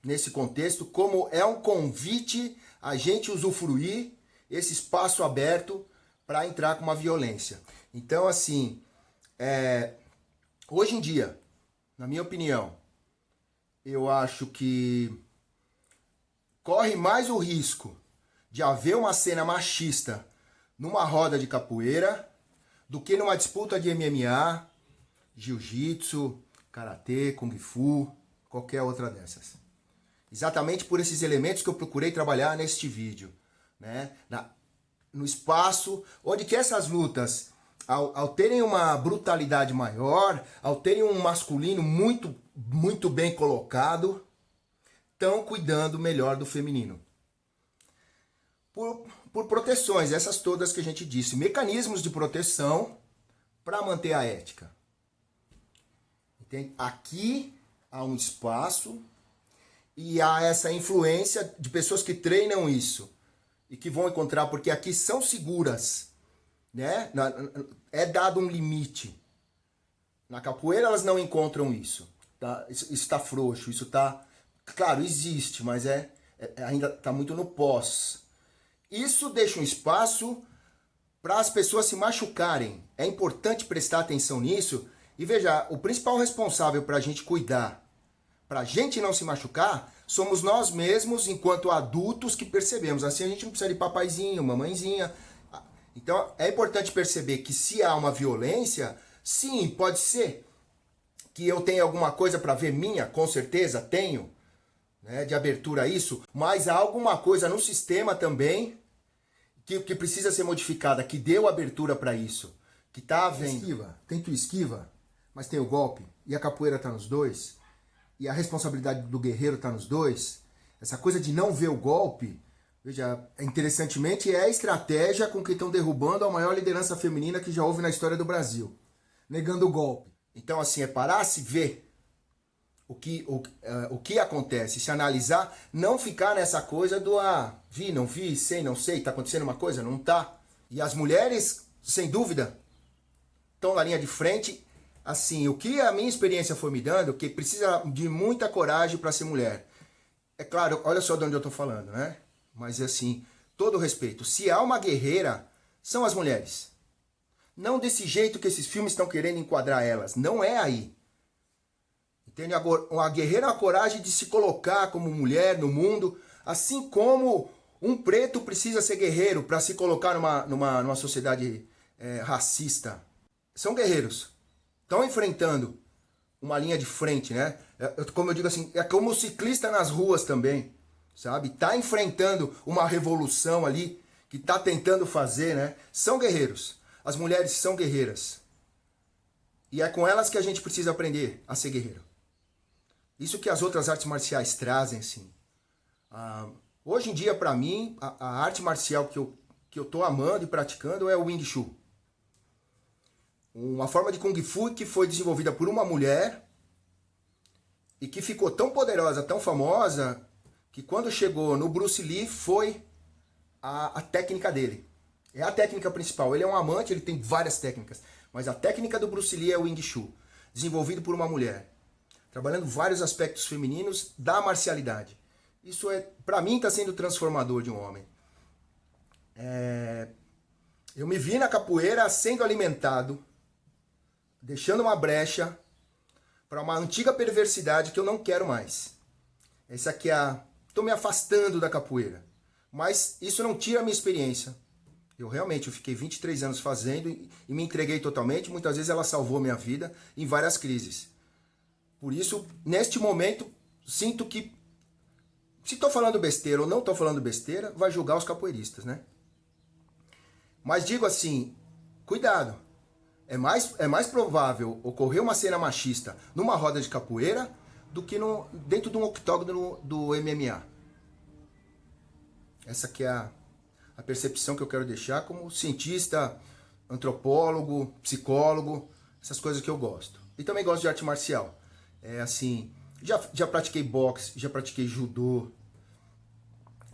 A: nesse contexto, como é um convite a gente usufruir esse espaço aberto para entrar com uma violência. Então, assim, hoje em dia, na minha opinião, eu acho que corre mais o risco de haver uma cena machista numa roda de capoeira do que numa disputa de MMA, jiu-jitsu, karatê, kung fu, qualquer outra dessas. Exatamente por esses elementos que eu procurei trabalhar neste vídeo, né? No espaço onde que essas lutas, ao terem uma brutalidade maior, ao terem um masculino muito, muito bem colocado, estão cuidando melhor do feminino. Por proteções, essas todas que a gente disse, mecanismos de proteção para manter a ética. Entende? Aqui há um espaço e há essa influência de pessoas que treinam isso e que vão encontrar, porque aqui são seguras, né? É dado um limite. Na capoeira elas não encontram isso. Tá? Isso está frouxo, isso está... Claro, existe, mas ainda está muito no pós. Isso deixa um espaço para as pessoas se machucarem. É importante prestar atenção nisso. E veja, o principal responsável para a gente cuidar, para a gente não se machucar, somos nós mesmos enquanto adultos que percebemos. Assim a gente não precisa de papaizinho, mamãezinha. Então é importante perceber que se há uma violência, sim, pode ser que eu tenha alguma coisa para ver minha, com certeza tenho, né, de abertura a isso, mas há alguma coisa no sistema também que precisa ser modificada, que deu abertura para isso, que tá vendo. Esquiva, tem tu esquiva, mas tem o golpe, e a capoeira tá nos dois, e a responsabilidade do guerreiro tá nos dois. Essa coisa de não ver o golpe, veja, interessantemente é a estratégia com que estão derrubando a maior liderança feminina que já houve na história do Brasil, negando o golpe. Então assim, é parar, se ver, o que acontece, se analisar, não ficar nessa coisa do vi, não vi, sei, não sei, tá acontecendo uma coisa, não tá. E as mulheres, sem dúvida, estão na linha de frente. Assim, o que a minha experiência foi me dando, que precisa de muita coragem para ser mulher. É claro, olha só de onde eu tô falando, né? Mas assim, todo respeito, se há uma guerreira, são as mulheres. Não desse jeito que esses filmes estão querendo enquadrar elas, não é aí. Entende? A guerreira é a coragem de se colocar como mulher no mundo, assim como um preto precisa ser guerreiro para se colocar numa sociedade racista. São guerreiros. Estão enfrentando uma linha de frente, né? Como eu digo assim, é como o ciclista nas ruas também, sabe? Tá enfrentando uma revolução ali, que tá tentando fazer, né? São guerreiros. As mulheres são guerreiras. E é com elas que a gente precisa aprender a ser guerreiro. Isso que as outras artes marciais trazem, assim. Hoje em dia, para mim, a arte marcial que eu tô amando e praticando é o Wing Chun. Uma forma de Kung Fu que foi desenvolvida por uma mulher e que ficou tão poderosa, tão famosa, que quando chegou no Bruce Lee foi a técnica dele. É a técnica principal. Ele é um amante, ele tem várias técnicas. Mas a técnica do Bruce Lee é o Wing Chun, desenvolvido por uma mulher. Trabalhando vários aspectos femininos da marcialidade. Isso, para mim, está sendo transformador de um homem. Eu me vi na capoeira sendo alimentado, deixando uma brecha para uma antiga perversidade que eu não quero mais. Essa aqui estou me afastando da capoeira. Mas isso não tira a minha experiência. Eu fiquei 23 anos fazendo e me entreguei totalmente. Muitas vezes ela salvou minha vida em várias crises. Por isso, neste momento, sinto que, se estou falando besteira ou não estou falando besteira, vai julgar os capoeiristas, né? Mas digo assim, cuidado. É mais provável ocorrer uma cena machista numa roda de capoeira do que dentro de um octógono do MMA. Essa aqui é a percepção que eu quero deixar como cientista, antropólogo, psicólogo, essas coisas que eu gosto. E também gosto de arte marcial. Já pratiquei boxe, já pratiquei judô,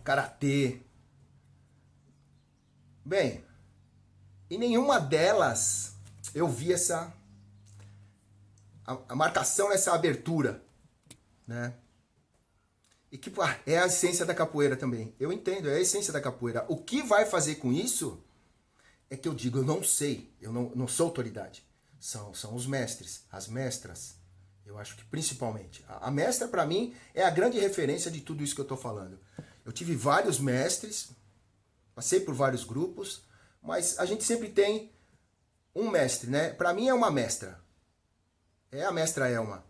A: karatê. Bem, em nenhuma delas eu vi a marcação nessa abertura, né? E que é a essência da capoeira também. Eu entendo, é a essência da capoeira. O que vai fazer com isso é que eu digo, eu não sei, eu não sou autoridade. São os mestres, as mestras. Eu acho que principalmente. A mestra, para mim, é a grande referência de tudo isso que eu estou falando. Eu tive vários mestres, passei por vários grupos, mas a gente sempre tem um mestre, né? Para mim é uma mestra. É a mestra Elma.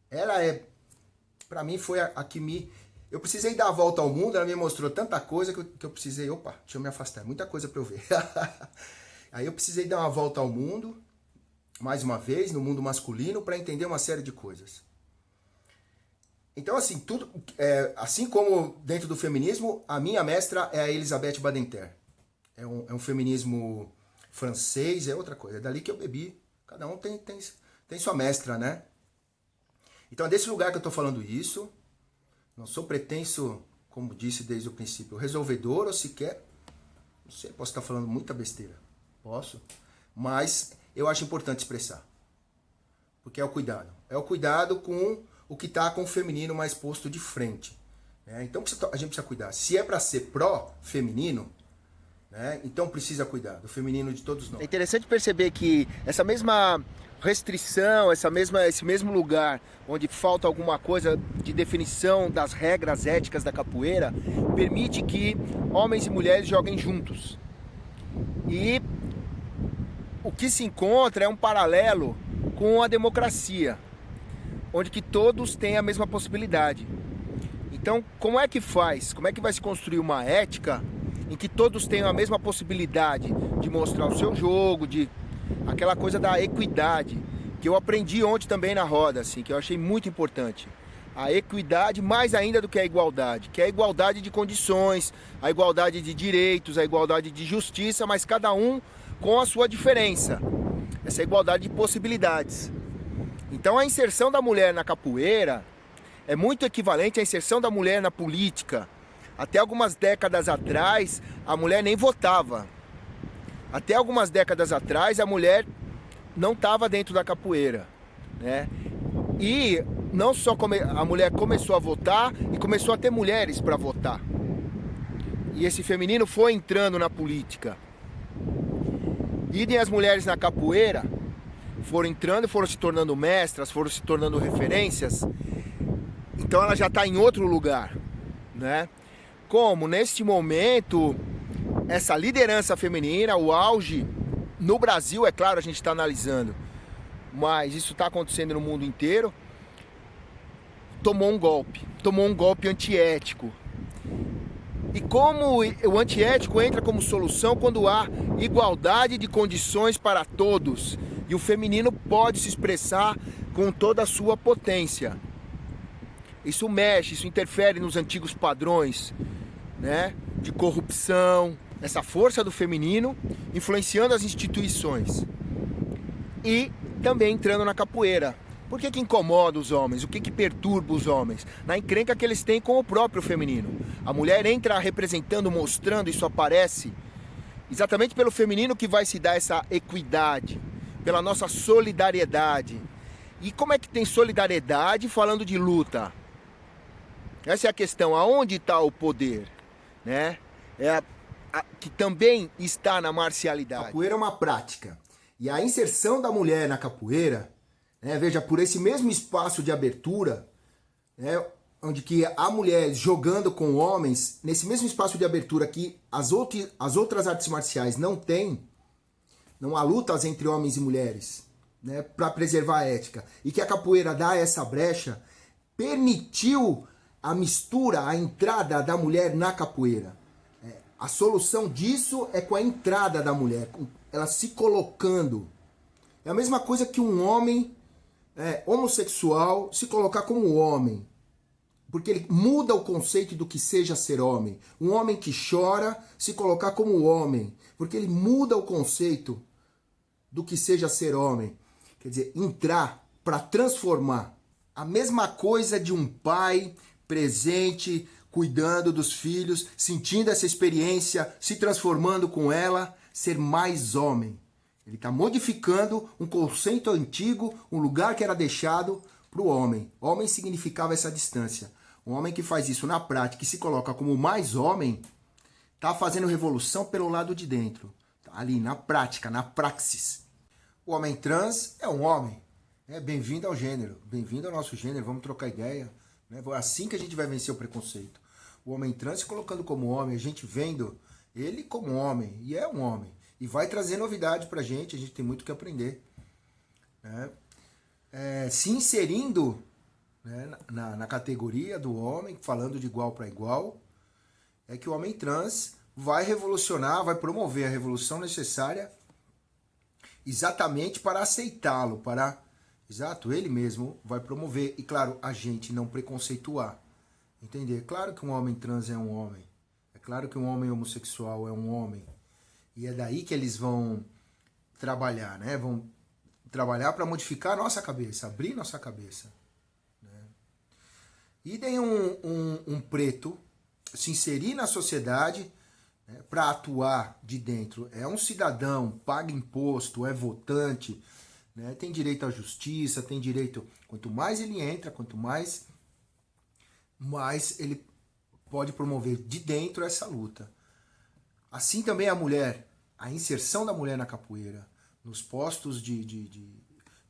A: Ela para mim foi a que me... Eu precisei dar a volta ao mundo, ela me mostrou tanta coisa que eu precisei... Opa, deixa eu me afastar, muita coisa para eu ver. Aí eu precisei dar uma volta ao mundo, mais uma vez, no mundo masculino, para entender uma série de coisas. Então, assim, assim como dentro do feminismo, a minha mestra é a Elisabeth Badinter. É um feminismo francês, é outra coisa. É dali que eu bebi. Cada um tem sua mestra, né? Então é desse lugar que eu estou falando isso. Não sou pretenso, como disse desde o princípio, resolvedor ou sequer... Não sei, posso estar falando muita besteira. Posso. Mas eu acho importante expressar. Porque é o cuidado. É o cuidado com o que está com o feminino mais posto de frente. Né? Então a gente precisa cuidar. Se é para ser pró-feminino, né? Então precisa cuidar do feminino de todos nós. É interessante perceber que essa mesma restrição, esse mesmo lugar onde falta alguma coisa de definição das regras éticas da capoeira, permite que homens e mulheres joguem juntos. E o que se encontra é um paralelo com a democracia, onde que todos têm a mesma possibilidade. Então, como é que faz? Como é que vai se construir uma ética em que todos tenham a mesma possibilidade de mostrar o seu jogo, de aquela coisa da equidade, que eu aprendi ontem também na roda, assim, que eu achei muito importante. A equidade mais ainda do que a igualdade, que é a igualdade de condições, a igualdade de direitos, a igualdade de justiça, mas cada um com a sua diferença. Essa igualdade de possibilidades. Então a inserção da mulher na capoeira é muito equivalente à inserção da mulher na política. Até algumas décadas atrás, a mulher nem votava. Até algumas décadas atrás, a mulher não estava dentro da capoeira, né? E não só a mulher começou a votar, e começou a ter mulheres para votar. E esse feminino foi entrando na política. E as mulheres na capoeira foram entrando, foram se tornando mestras, foram se tornando referências. Então ela já está em outro lugar, né? Como neste momento, essa liderança feminina, o auge no Brasil, é claro, a gente está analisando, mas isso está acontecendo no mundo inteiro, tomou um golpe antiético. E como o antiético entra como solução quando há igualdade de condições para todos e o feminino pode se expressar com toda a sua potência. Isso mexe, isso interfere nos antigos padrões, né, de corrupção, essa força do feminino influenciando as instituições e também entrando na capoeira. Por que incomoda os homens? O que perturba os homens? Na encrenca que eles têm com o próprio feminino. A mulher entra representando, mostrando, isso aparece exatamente pelo feminino que vai se dar essa equidade, pela nossa solidariedade. E como é que tem solidariedade falando de luta? Essa é a questão, aonde está o poder, né? Que também está na marcialidade.
C: Capoeira é uma prática. E a inserção da mulher na capoeira, né, veja, por esse mesmo espaço de abertura, né, onde que a mulher jogando com homens, nesse mesmo espaço de abertura que as outras artes marciais não têm, não há lutas entre homens e mulheres, né, para preservar a ética, e que a capoeira dá essa brecha, permitiu a mistura, a entrada da mulher na capoeira. A solução disso é com a entrada da mulher, ela se colocando. É a mesma coisa que um homem homossexual se colocar como homem. Porque ele muda o conceito do que seja ser homem. Um homem que chora se colocar como homem. Porque ele muda o conceito do que seja ser homem. Quer dizer, entrar para transformar. A mesma coisa de um pai presente, cuidando dos filhos, sentindo essa experiência, se transformando com ela, ser mais homem. Ele está modificando um conceito antigo, um lugar que era deixado para o homem. Homem significava essa distância. Um homem que faz isso na prática e se coloca como mais homem, está fazendo revolução pelo lado de dentro. Tá ali na prática, na praxis. O homem trans é um homem. Bem-vindo ao gênero. Bem-vindo ao nosso gênero. Vamos trocar ideia. É assim que a gente vai vencer o preconceito. O homem trans se colocando como homem, a gente vendo ele como homem. E é um homem. E vai trazer novidade pra gente. A gente tem muito que aprender. Se inserindo, né, na categoria do homem, falando de igual para igual, é que o homem trans vai revolucionar, vai promover a revolução necessária exatamente para aceitá-lo, exato, ele mesmo vai promover. E claro, a gente não preconceituar. Entender? Claro que um homem trans é um homem. É claro que um homem homossexual é um homem. E é daí que eles vão trabalhar, né? Vão trabalhar para modificar a nossa cabeça, abrir nossa cabeça. Né? E daí um preto se inserir na sociedade, né, para atuar de dentro. É um cidadão, paga imposto, é votante, né, tem direito à justiça, tem direito... Quanto mais ele entra, quanto mais ele pode promover de dentro essa luta. Assim também a mulher, a inserção da mulher na capoeira, nos postos de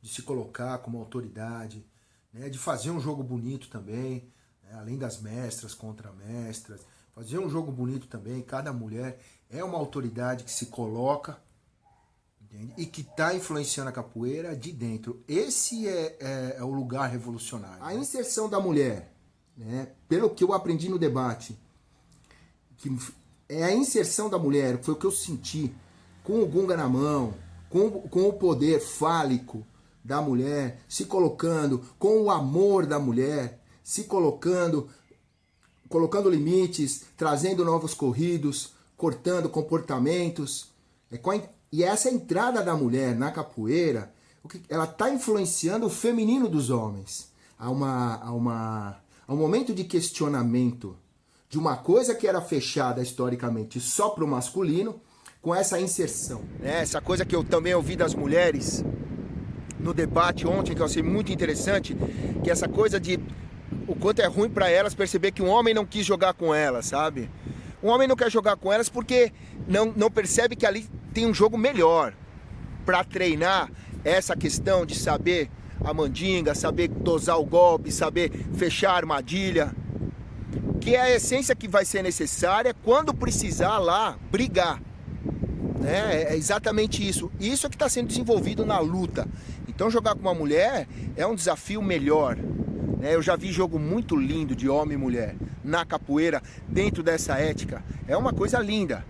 C: se colocar como autoridade, né, de fazer um jogo bonito também, né, além das mestras, contramestras, fazer um jogo bonito também. Cada mulher é uma autoridade que se coloca, entende? E que está influenciando a capoeira de dentro. Esse é o lugar revolucionário. A inserção da mulher, né, pelo que eu aprendi no debate, que é a inserção da mulher, foi o que eu senti, com o gunga na mão, com o poder fálico da mulher, se colocando, com o amor da mulher, se colocando limites, trazendo novos corridos, cortando comportamentos. E essa entrada da mulher na capoeira ela está influenciando o feminino dos homens. Há um momento de questionamento de uma coisa que era fechada historicamente só para o masculino, com essa inserção.
A: Essa coisa que eu também ouvi das mulheres no debate ontem, que eu achei muito interessante, que essa coisa de o quanto é ruim para elas perceber que um homem não quis jogar com elas, sabe? Um homem não quer jogar com elas porque não percebe que ali tem um jogo melhor para treinar essa questão de saber a mandinga, saber dosar o golpe, saber fechar a armadilha, que é a essência que vai ser necessária quando precisar lá brigar. É exatamente isso. Isso é que está sendo desenvolvido na luta. Então jogar com uma mulher é um desafio melhor. Eu já vi jogo muito lindo de homem e mulher na capoeira, dentro dessa ética. É uma coisa linda.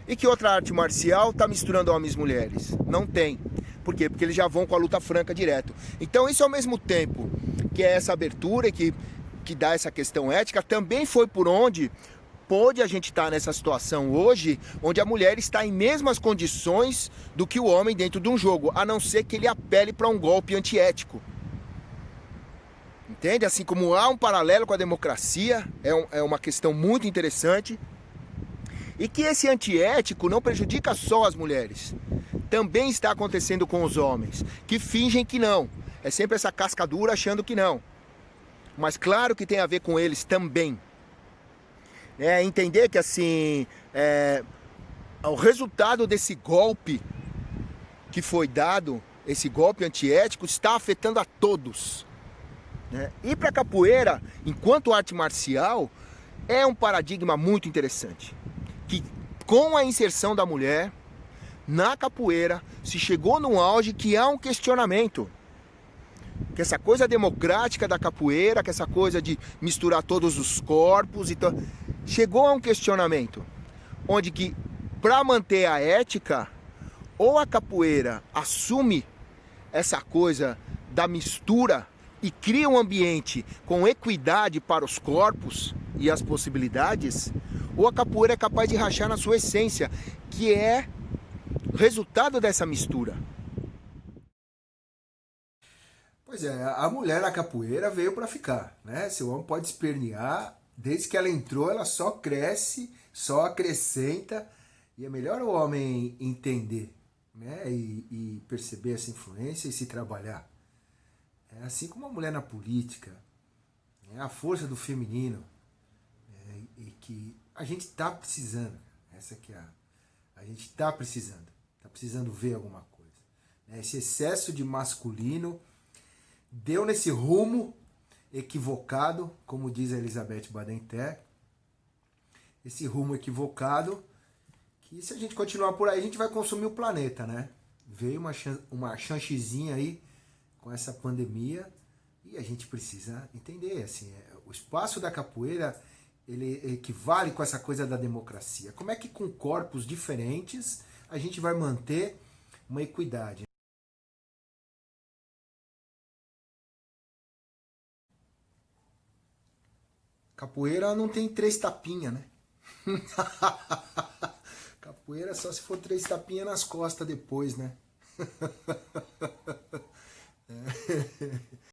A: E que outra arte marcial está misturando homens e mulheres? Não tem. Por quê? Porque eles já vão com a luta franca direto. Então isso ao mesmo tempo que é essa abertura que dá essa questão ética, também foi por onde pôde a gente estar nessa situação hoje, onde a mulher está em mesmas condições do que o homem dentro de um jogo, a não ser que ele apele para um golpe antiético. Entende? Assim como há um paralelo com a democracia, é uma questão muito interessante, e que esse antiético não prejudica só as mulheres, também está acontecendo com os homens, que fingem que não, é sempre essa casca dura achando que não, mas claro que tem a ver com eles também. Entender que assim, o resultado desse golpe que foi dado, esse golpe antiético, está afetando a todos. E para a capoeira, enquanto arte marcial, é um paradigma muito interessante. Que com a inserção da mulher na capoeira, se chegou num auge que há um questionamento. Que essa coisa democrática da capoeira, que essa coisa de misturar todos os corpos, então, chegou a um questionamento. Onde que, para manter a ética, ou a capoeira assume essa coisa da mistura e cria um ambiente com equidade para os corpos e as possibilidades, ou a capoeira é capaz de rachar na sua essência, que é resultado dessa mistura.
C: Pois é, a mulher na capoeira veio para ficar, né? Se o homem pode espernear, desde que ela entrou, ela só cresce, só acrescenta, e é melhor o homem entender, né? E perceber essa influência e se trabalhar. É assim como a mulher na política, a força do feminino, e que a gente está precisando, essa que é a gente está precisando ver alguma coisa. Esse excesso de masculino deu nesse rumo equivocado, como diz a Elizabeth Badinter, esse rumo equivocado, que se a gente continuar por aí, a gente vai consumir o planeta, né? Veio uma chancezinha aí com essa pandemia e a gente precisa entender, assim, o espaço da capoeira, ele equivale com essa coisa da democracia. Como é que com corpos diferentes a gente vai manter uma equidade? Capoeira não tem 3 tapinhas, né? Capoeira só se for 3 tapinhas nas costas depois, né?